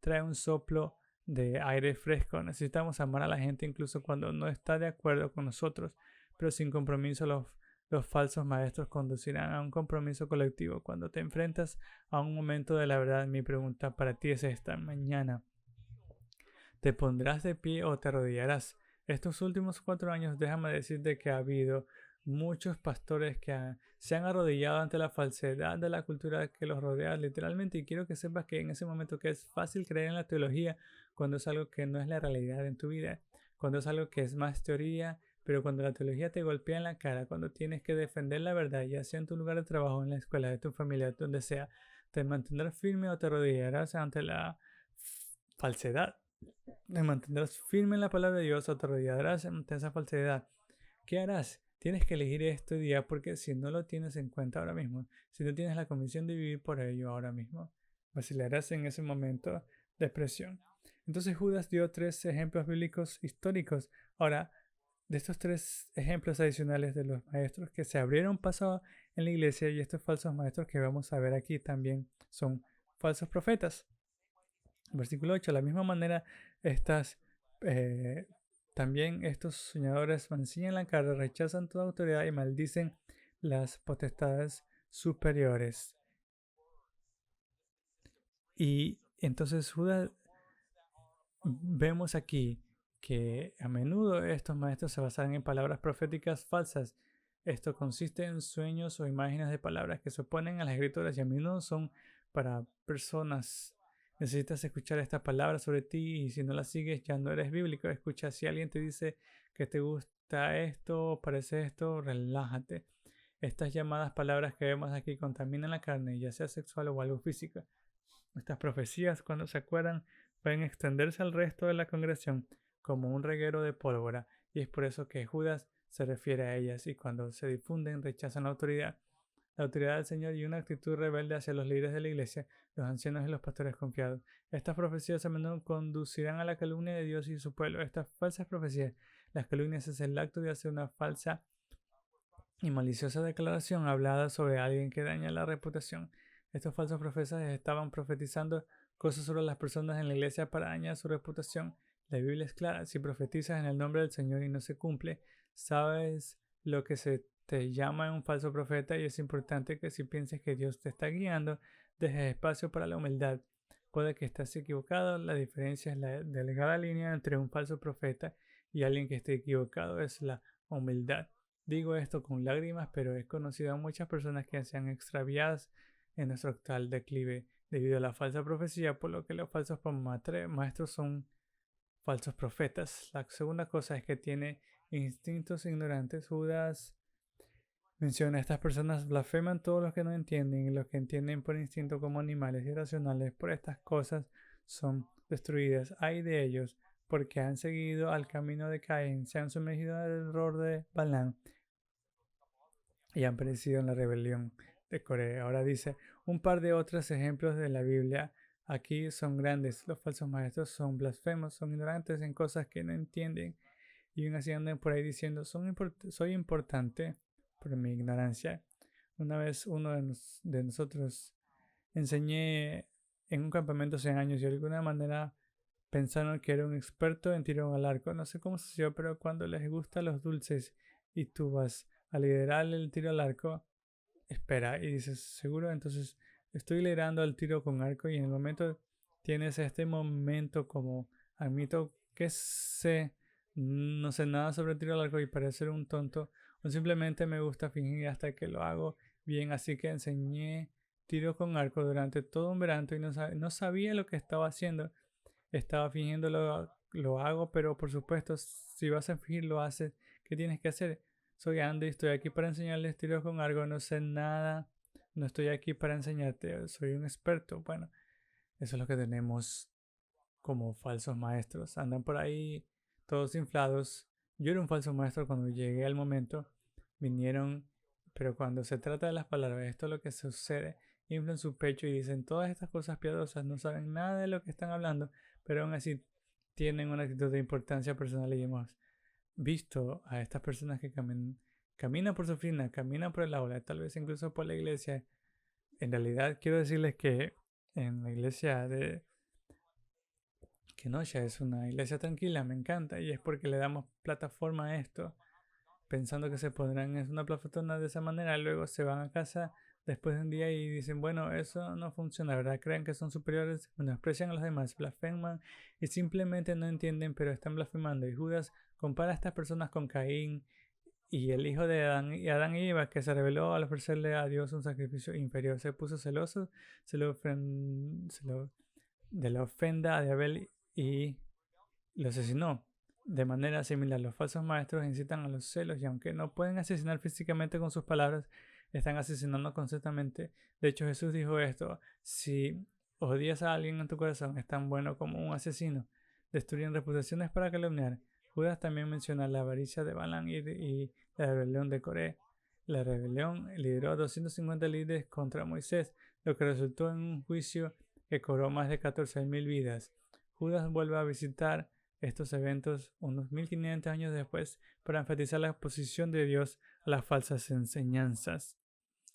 Trae un soplo de aire fresco. Necesitamos amar a la gente incluso cuando no está de acuerdo con nosotros, pero sin compromiso los falsos maestros conducirán a un compromiso colectivo. Cuando te enfrentas a un momento de la verdad, mi pregunta para ti es esta: mañana, ¿te pondrás de pie o te arrodillarás? Estos últimos 4 años, déjame decirte que ha habido muchos pastores que se han arrodillado ante la falsedad de la cultura que los rodea literalmente, y quiero que sepas que en ese momento que es fácil creer en la teología cuando es algo que no es la realidad en tu vida, cuando es algo que es más teoría, pero cuando la teología te golpea en la cara, cuando tienes que defender la verdad, ya sea en tu lugar de trabajo, en la escuela, de tu familia, donde sea, te mantendrás firme o te arrodillarás ante la falsedad. Te mantendrás firme en la palabra de Dios o te arrodillarás ante esa falsedad. ¿Qué harás? Tienes que elegir este día, porque si no lo tienes en cuenta ahora mismo, si no tienes la convicción de vivir por ello ahora mismo, vacilarás en ese momento de presión. Entonces Judas dio 3 ejemplos bíblicos históricos. Ahora, de estos 3 ejemplos adicionales de los maestros que se abrieron paso en la iglesia, y estos falsos maestros que vamos a ver aquí también son falsos profetas. Versículo 8. De la misma manera, también estos soñadores mancillan la cara, rechazan toda autoridad y maldicen las potestades superiores. Y entonces Judas, vemos aquí que a menudo estos maestros se basan en palabras proféticas falsas. Esto consiste en sueños o imágenes de palabras que se oponen a las escrituras, y a menudo son para personas. Necesitas escuchar estas palabras sobre ti, y si no las sigues ya no eres bíblico. Escucha, si alguien te dice que te gusta esto, parece esto, relájate. Estas llamadas palabras que vemos aquí contaminan la carne, ya sea sexual o algo físico. Estas profecías, cuando se acuerdan, pueden extenderse al resto de la congregación como un reguero de pólvora, y es por eso que Judas se refiere a ellas, y cuando se difunden rechazan la autoridad del Señor, y una actitud rebelde hacia los líderes de la iglesia, los ancianos y los pastores confiados. Estas profecías a menudo conducirán a la calumnia de Dios y su pueblo. Estas falsas profecías, las calumnias, es el acto de hacer una falsa y maliciosa declaración hablada sobre alguien que daña la reputación. Estos falsos profetas estaban profetizando cosas sobre las personas en la iglesia para dañar su reputación. La Biblia es clara: si profetizas en el nombre del Señor y no se cumple, sabes lo que se te llama un falso profeta, y es importante que si pienses que Dios te está guiando, dejes espacio para la humildad. Puede que estés equivocado. La diferencia es la delgada línea entre un falso profeta y alguien que esté equivocado, es la humildad. Digo esto con lágrimas, pero he conocido a muchas personas que se han extraviado en nuestro actual declive debido a la falsa profecía, por lo que los falsos maestros son falsos profetas. La segunda cosa es que tiene instintos ignorantes. Judas menciona: estas personas blasfeman todos los que no entienden, y los que entienden por instinto como animales irracionales. Por estas cosas son destruidas. Ay de ellos, porque han seguido al camino de Caín, se han sumergido en el error de Balaam y han perecido en la rebelión de Corea. Ahora dice, un par de otros ejemplos de la Biblia aquí son grandes. Los falsos maestros son blasfemos, son ignorantes en cosas que no entienden y aún así andan por ahí diciendo, soy importante por mi ignorancia. Una vez uno de nosotros enseñé en un campamento hace años y de alguna manera pensaron que era un experto en tiro al arco. No sé cómo sucedió, pero cuando les gustan los dulces y tú vas a liderar el tiro al arco, espera y dices, ¿seguro? Entonces estoy liderando el tiro con arco y en el momento tienes este momento como admito que no sé nada sobre el tiro al arco y parecer un tonto o simplemente me gusta fingir hasta que lo hago bien, así que enseñé tiro con arco durante todo un verano y no sabía lo que estaba haciendo. Estaba fingiendo lo hago, pero por supuesto, si vas a fingir lo haces. ¿Qué tienes que hacer? Soy Andy, estoy aquí para enseñarles tiros con algo, no sé nada, no estoy aquí para enseñarte, soy un experto. Bueno, eso es lo que tenemos como falsos maestros. Andan por ahí todos inflados. Yo era un falso maestro cuando llegué al momento, vinieron, pero cuando se trata de las palabras, esto es lo que sucede. Inflan su pecho y dicen todas estas cosas piadosas, no saben nada de lo que están hablando, pero aún así tienen una actitud de importancia personal y hemos visto a estas personas que caminan por su oficina, caminan por el aula, tal vez incluso por la iglesia. En realidad quiero decirles que en la iglesia de Kenosha es una iglesia tranquila, me encanta y es porque le damos plataforma a esto, pensando que se pondrán en una plataforma de esa manera, luego se van a casa después de un día y dicen, bueno, eso no funciona, ¿verdad? Creen que son superiores, menosprecian a los demás, blasfeman y simplemente no entienden, pero están blasfemando. Y Judas compara a estas personas con Caín y el hijo de Adán y Eva, que se rebeló al ofrecerle a Dios un sacrificio inferior. Se puso celoso de la ofenda de Abel y lo asesinó. De manera similar, los falsos maestros incitan a los celos y aunque no pueden asesinar físicamente con sus palabras, están asesinando constantemente. De hecho, Jesús dijo esto, si odias a alguien en tu corazón, es tan bueno como un asesino. Destruyen reputaciones para calumniar. Judas también menciona la avaricia de Balaam y la rebelión de Coré. La rebelión lideró a 250 líderes contra Moisés, lo que resultó en un juicio que cobró más de 14.000 vidas. Judas vuelve a visitar estos eventos unos 1500 años después para enfatizar la oposición de Dios a las falsas enseñanzas.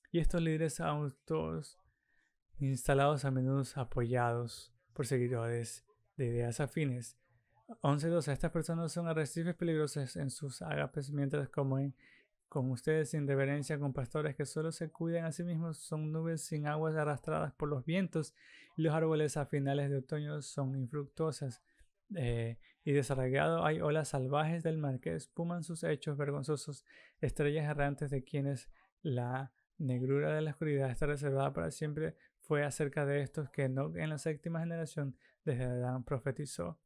Y estos líderes autos instalados a menudo apoyados por seguidores de ideas afines. 11.12. Estas personas son arrecifes peligrosos en sus ágapes, mientras comen con ustedes sin reverencia con pastores que solo se cuidan a sí mismos, son nubes sin aguas arrastradas por los vientos y los árboles a finales de otoño son infructuosas. Y desarraigado hay olas salvajes del mar que espuman sus hechos vergonzosos, estrellas errantes de quienes la negrura de la oscuridad está reservada para siempre. Fue acerca de estos que Enoc en la séptima generación desde Adán profetizó.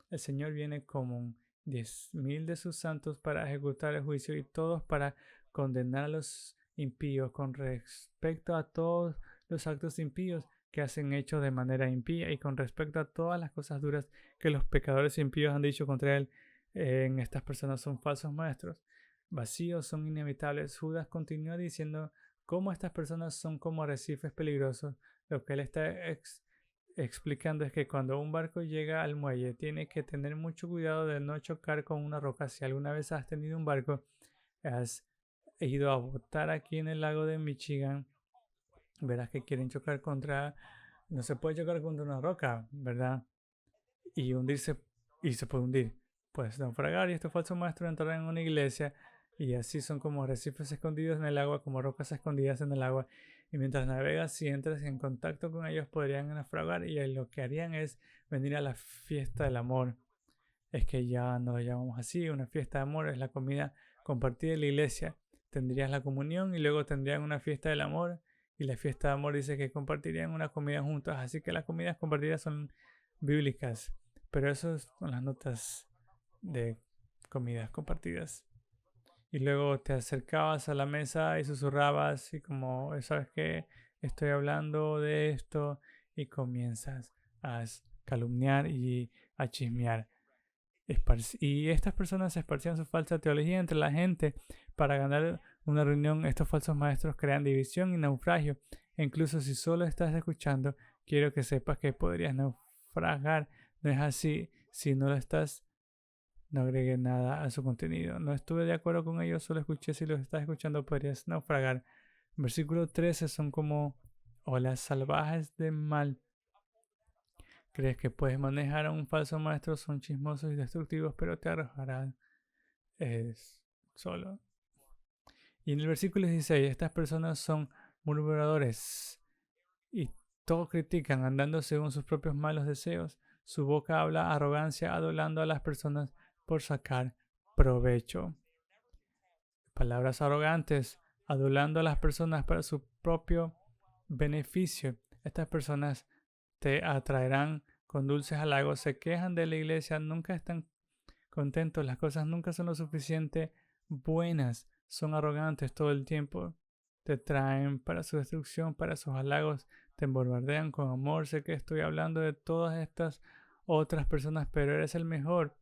El Señor viene como 10.000 de sus santos para ejecutar el juicio y todos para condenar a los impíos con respecto a todos los actos impíos que hacen hechos de manera impía y con respecto a todas las cosas duras que los pecadores impíos han dicho contra él. En estas personas son falsos maestros, vacíos, son inevitables. Judas continúa diciendo cómo estas personas son como arrecifes peligrosos. Lo que él está explicando es que cuando un barco llega al muelle tiene que tener mucho cuidado de no chocar con una roca. Si alguna vez has tenido un barco, has ido a botar aquí en el lago de Michigan, verás que quieren chocar no se puede chocar contra una roca, ¿verdad? Y hundirse, y se puede hundir. Puedes naufragar y estos falsos maestros entrarán en una iglesia y así son como arrecifes escondidos en el agua, como rocas escondidas en el agua. Y mientras navegas, si entras en contacto con ellos, podrían naufragar y lo que harían es venir a la fiesta del amor. Es que ya no lo llamamos así, una fiesta de amor es la comida compartida en la iglesia. Tendrías la comunión y luego tendrían una fiesta del amor y la fiesta de amor dice que compartirían una comida juntos, así que las comidas compartidas son bíblicas, pero eso son las notas de comidas compartidas. Y luego te acercabas a la mesa y susurrabas y como, ¿sabes qué? Estoy hablando de esto y comienzas a calumniar y a chismear. Y estas personas esparcían su falsa teología entre la gente para ganar una reunión. Estos falsos maestros crean división y naufragio. E incluso si solo estás escuchando, quiero que sepas que podrías naufragar. No es así. Si no lo estás, no agregué nada a su contenido. No estuve de acuerdo con ellos, solo escuché. Si lo estás escuchando, podrías naufragar. Versículo 13 son como olas salvajes de mal. ¿Crees que puedes manejar a un falso maestro? Son chismosos y destructivos, pero te arrojarán solo. Y en el versículo 16, estas personas son murmuradores y todo critican, andando según sus propios malos deseos. Su boca habla arrogancia, adulando a las personas por sacar provecho. Palabras arrogantes, adulando a las personas para su propio beneficio. Estas personas te atraerán con dulces halagos, se quejan de la iglesia, nunca están contentos, las cosas nunca son lo suficiente buenas, son arrogantes todo el tiempo, te traen para su destrucción, para sus halagos, te bombardean con amor. Sé que estoy hablando de todas estas otras personas, pero eres el mejor.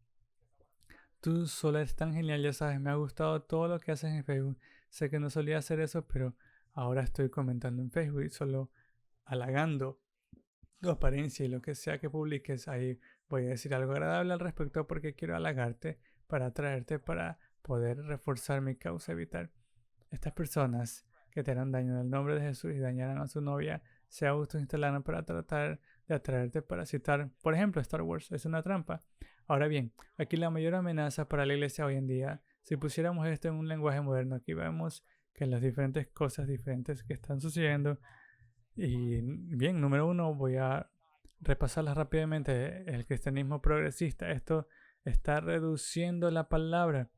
Tú solo eres tan genial, ya sabes, me ha gustado todo lo que haces en Facebook. Sé que no solía hacer eso, pero ahora estoy comentando en Facebook y solo halagando tu apariencia y lo que sea que publiques. Ahí voy a decir algo agradable al respecto porque quiero halagarte para atraerte, para poder reforzar mi causa, evitar estas personas que te harán daño en el nombre de Jesús y dañarán a su novia, se autoinstalarán para tratar de atraerte para citar, por ejemplo, Star Wars. Es una trampa. Ahora bien, aquí la mayor amenaza para la iglesia hoy en día, si pusiéramos esto en un lenguaje moderno, aquí vemos que las diferentes cosas diferentes que están sucediendo. Y bien, número uno, voy a repasarlas rápidamente. El cristianismo progresista, esto está reduciendo la palabra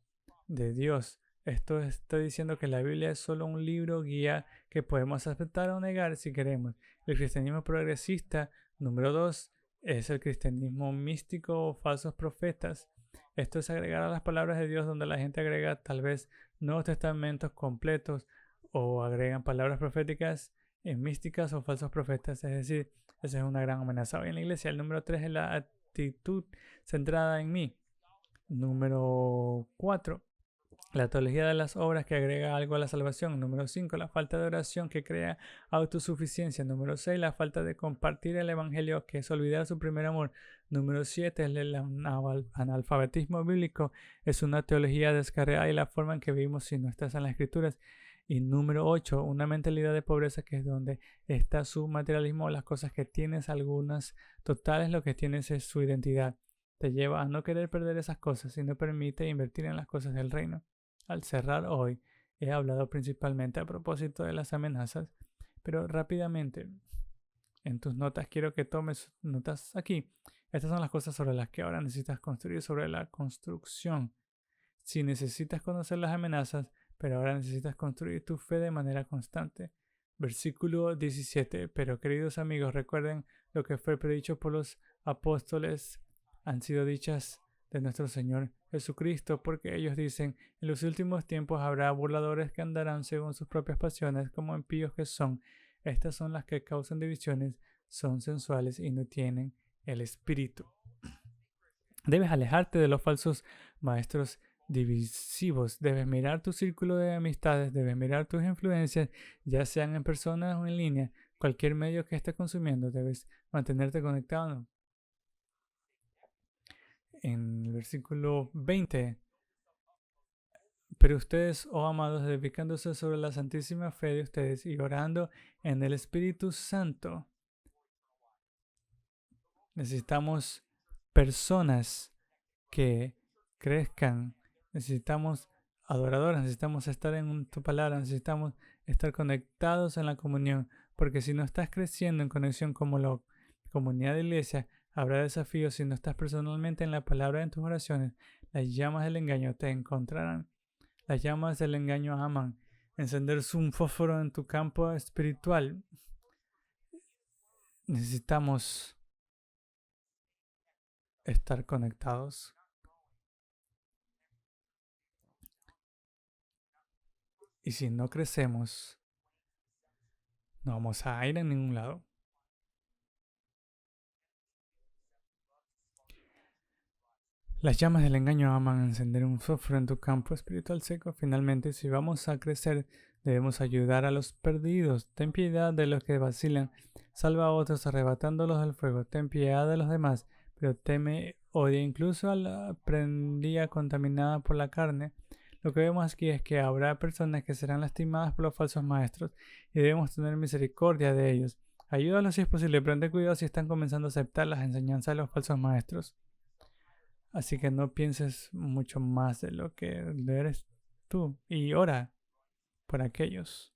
de Dios. Esto está diciendo que la Biblia es solo un libro guía que podemos aceptar o negar si queremos. El cristianismo progresista, número 2, es el cristianismo místico o falsos profetas. Esto es agregar a las palabras de Dios donde la gente agrega tal vez nuevos testamentos completos o agregan palabras proféticas en místicas o falsos profetas. Es decir, esa es una gran amenaza hoy en la iglesia. El número 3 es la actitud centrada en mí. Número 4, la teología de las obras que agrega algo a la salvación. Número 5, la falta de oración que crea autosuficiencia. Número 6, la falta de compartir el evangelio que es olvidar su primer amor. Número 7, el analfabetismo bíblico. Es una teología descarriada y la forma en que vivimos si no estás en las escrituras. Y número 8, una mentalidad de pobreza que es donde está su materialismo, las cosas que tienes, algunas totales, lo que tienes es su identidad. Te lleva a no querer perder esas cosas y no permite invertir en las cosas del reino. Al cerrar hoy, he hablado principalmente a propósito de las amenazas, pero rápidamente, en tus notas quiero que tomes notas aquí. Estas son las cosas sobre las que ahora necesitas construir, sobre la construcción. Si necesitas conocer las amenazas, pero ahora necesitas construir tu fe de manera constante. Versículo 17. Pero queridos amigos, recuerden lo que fue predicho por los apóstoles, han sido dichas de nuestro Señor Jesucristo, porque ellos dicen, en los últimos tiempos habrá burladores que andarán según sus propias pasiones, como impíos que son. Estas son las que causan divisiones, son sensuales y no tienen el espíritu. Debes alejarte de los falsos maestros divisivos. Debes mirar tu círculo de amistades, debes mirar tus influencias, ya sean en personas o en línea, cualquier medio que estés consumiendo, debes mantenerte conectado. En el versículo 20, pero ustedes, oh amados, edificándose sobre la santísima fe de ustedes y orando en el Espíritu Santo. Necesitamos personas que crezcan, necesitamos adoradores, necesitamos estar en tu palabra, necesitamos estar conectados en la comunión, porque si no estás creciendo en conexión como la comunidad de iglesia, habrá desafíos. Si no estás personalmente en la palabra en tus oraciones, las llamas del engaño te encontrarán. Las llamas del engaño aman encender un fósforo en tu campo espiritual. Necesitamos estar conectados. Y si no crecemos, no vamos a ir a ningún lado. Las llamas del engaño aman encender un fósforo en tu campo espiritual seco. Finalmente, si vamos a crecer, debemos ayudar a los perdidos. Ten piedad de los que vacilan. Salva a otros arrebatándolos del fuego. Ten piedad de los demás, pero teme, odia incluso a la prendía contaminada por la carne. Lo que vemos aquí es que habrá personas que serán lastimadas por los falsos maestros y debemos tener misericordia de ellos. Ayúdalos si es posible, pero ten cuidado si están comenzando a aceptar las enseñanzas de los falsos maestros. Así que no pienses mucho más de lo que eres tú y ora por aquellas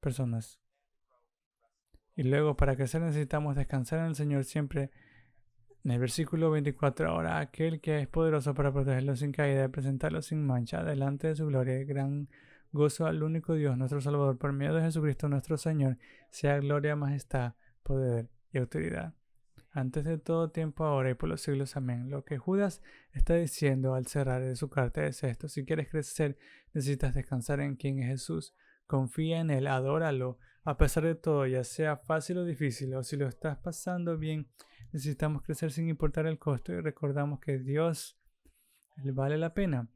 personas. Y luego para crecer necesitamos descansar en el Señor siempre. En el versículo 24, ahora aquel que es poderoso para protegerlos sin caída y presentarlos sin mancha delante de su gloria, gran gozo al único Dios, nuestro Salvador, por medio de Jesucristo nuestro Señor, sea gloria, majestad, poder y autoridad antes de todo tiempo, ahora y por los siglos. Amén. Lo que Judas está diciendo al cerrar de su carta es esto: si quieres crecer, necesitas descansar en quien es Jesús. Confía en Él, adóralo, a pesar de todo, ya sea fácil o difícil, o si lo estás pasando bien. Necesitamos crecer sin importar el costo y recordamos que Dios, Él vale la pena.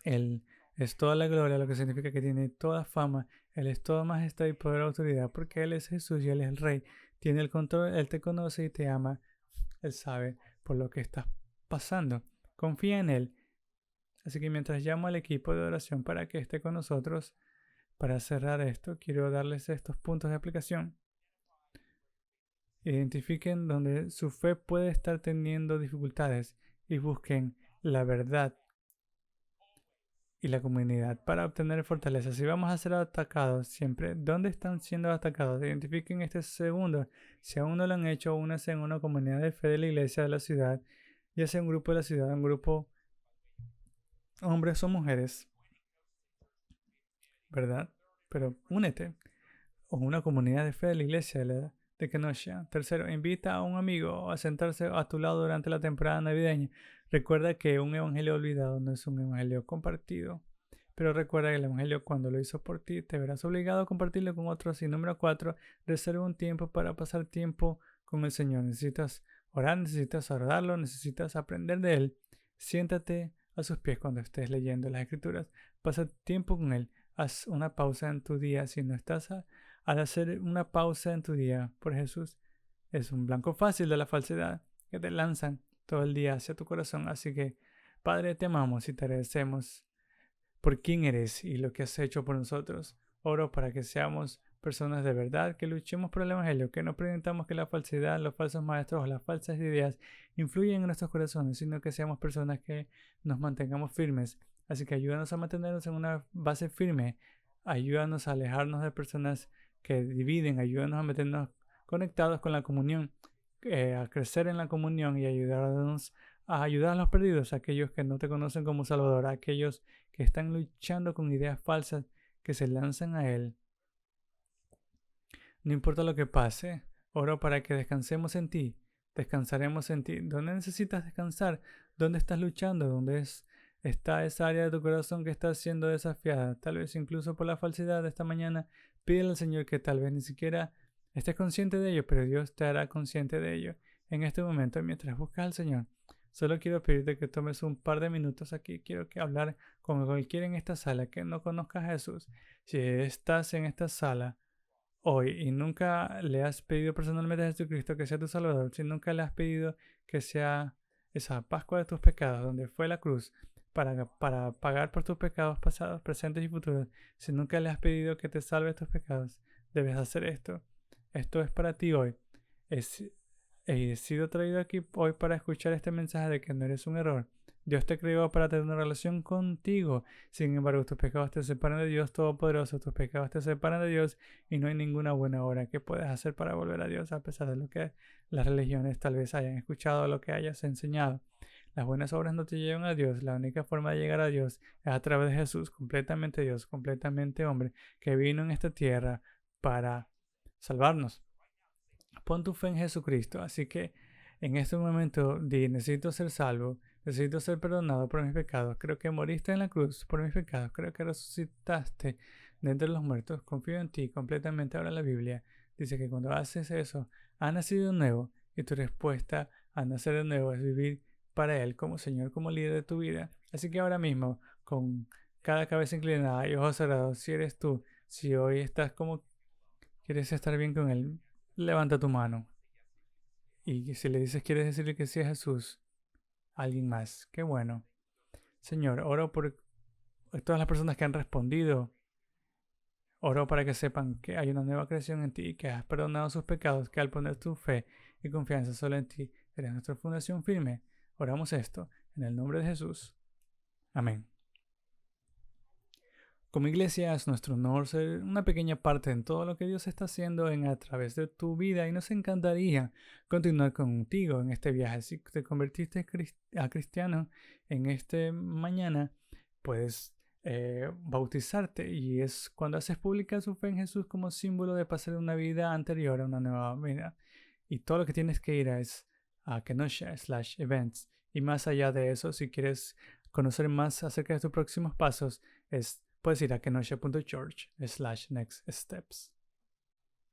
Él es toda la gloria, lo que significa que tiene toda fama. Él es toda majestad y poder y autoridad, porque Él es Jesús y Él es el Rey. Tiene el control, Él te conoce y te ama. Él sabe por lo que estás pasando. Confía en Él. Así que mientras llamo al equipo de oración para que esté con nosotros, para cerrar esto, quiero darles estos puntos de aplicación. Identifiquen donde su fe puede estar teniendo dificultades y busquen la verdad y la comunidad para obtener fortaleza. Si vamos a ser atacados siempre, ¿dónde están siendo atacados? Identifiquen este segundo. Si aún no lo han hecho, únanse en una comunidad de fe de la iglesia de la ciudad, ya sea un grupo de la ciudad, un grupo hombres o mujeres, ¿verdad? Pero únete o una comunidad de fe de la iglesia de Kenosha. Tercero, invita a un amigo a sentarse a tu lado durante la temporada navideña. Recuerda que un evangelio olvidado no es un evangelio compartido. Pero recuerda que el evangelio, cuando lo hizo por ti, te verás obligado a compartirlo con otros. Y número 4, reserva un tiempo para pasar tiempo con el Señor. Necesitas orar, necesitas adorarlo, necesitas aprender de Él. Siéntate a sus pies cuando estés leyendo las Escrituras. Pasa tiempo con Él. Haz una pausa en tu día. Si no estás al hacer una pausa en tu día por Jesús, es un blanco fácil de la falsedad que te lanzan todo el día hacia tu corazón. Así que, Padre, te amamos y te agradecemos por quién eres y lo que has hecho por nosotros. Oro para que seamos personas de verdad, que luchemos por el Evangelio, que no presentamos que la falsedad, los falsos maestros o las falsas ideas influyen en nuestros corazones, sino que seamos personas que nos mantengamos firmes. Así que ayúdanos a mantenernos en una base firme. Ayúdanos a alejarnos de personas que dividen. Ayúdanos a mantenernos conectados con la comunión, a crecer en la comunión y ayudarnos a ayudar a los perdidos, a aquellos que no te conocen como Salvador, a aquellos que están luchando con ideas falsas, que se lanzan a Él. No importa lo que pase, oro para que descansemos en ti, descansaremos en ti. ¿Dónde necesitas descansar? ¿Dónde estás luchando? ¿Dónde está esa área de tu corazón que está siendo desafiada? Tal vez incluso por la falsedad de esta mañana. Pídele al Señor que tal vez ni siquiera estés consciente de ello, pero Dios te hará consciente de ello. En este momento, mientras buscas al Señor, solo quiero pedirte que tomes un par de minutos aquí. Quiero hablar con cualquiera en esta sala que no conozca a Jesús. Si estás en esta sala hoy y nunca le has pedido personalmente a Jesucristo que sea tu Salvador, si nunca le has pedido que sea esa Pascua de tus pecados, donde fue la cruz para pagar por tus pecados pasados, presentes y futuros, si nunca le has pedido que te salve tus pecados, debes hacer esto. Esto es para ti hoy. He sido traído aquí hoy para escuchar este mensaje de que no eres un error. Dios te creó para tener una relación contigo. Sin embargo, tus pecados te separan de Dios Todopoderoso. Tus pecados te separan de Dios y no hay ninguna buena obra que puedas hacer para volver a Dios, a pesar de lo que las religiones tal vez hayan escuchado o lo que hayas enseñado. Las buenas obras no te llevan a Dios. La única forma de llegar a Dios es a través de Jesús, completamente Dios, completamente hombre, que vino en esta tierra para salvarnos. Pon tu fe en Jesucristo. Así que en este momento necesito ser salvo, necesito ser perdonado por mis pecados. Creo que moriste en la cruz por mis pecados. Creo que resucitaste de entre los muertos. Confío en ti completamente. Ahora la Biblia dice que cuando haces eso, has nacido de nuevo. Y tu respuesta a nacer de nuevo es vivir para Él como Señor, como líder de tu vida. Así que ahora mismo, con cada cabeza inclinada y ojos cerrados, si eres tú, si hoy estás como quieres estar bien con Él, levanta tu mano. Y si le dices, quieres decirle que sí a Jesús, a alguien más, qué bueno. Señor, oro por todas las personas que han respondido. Oro para que sepan que hay una nueva creación en ti y que has perdonado sus pecados, que al poner tu fe y confianza solo en ti, eres nuestra fundación firme. Oramos esto en el nombre de Jesús. Amén. Como iglesia es nuestro honor ser una pequeña parte en todo lo que Dios está haciendo a través de tu vida y nos encantaría continuar contigo en este viaje. Si te convertiste a cristiano en este mañana, puedes bautizarte y es cuando haces pública su fe en Jesús como símbolo de pasar de una vida anterior a una nueva vida. Y todo lo que tienes que ir es a Kenosha/events. Y más allá de eso, si quieres conocer más acerca de tus próximos pasos, puedes ir a kenosha.church/next steps.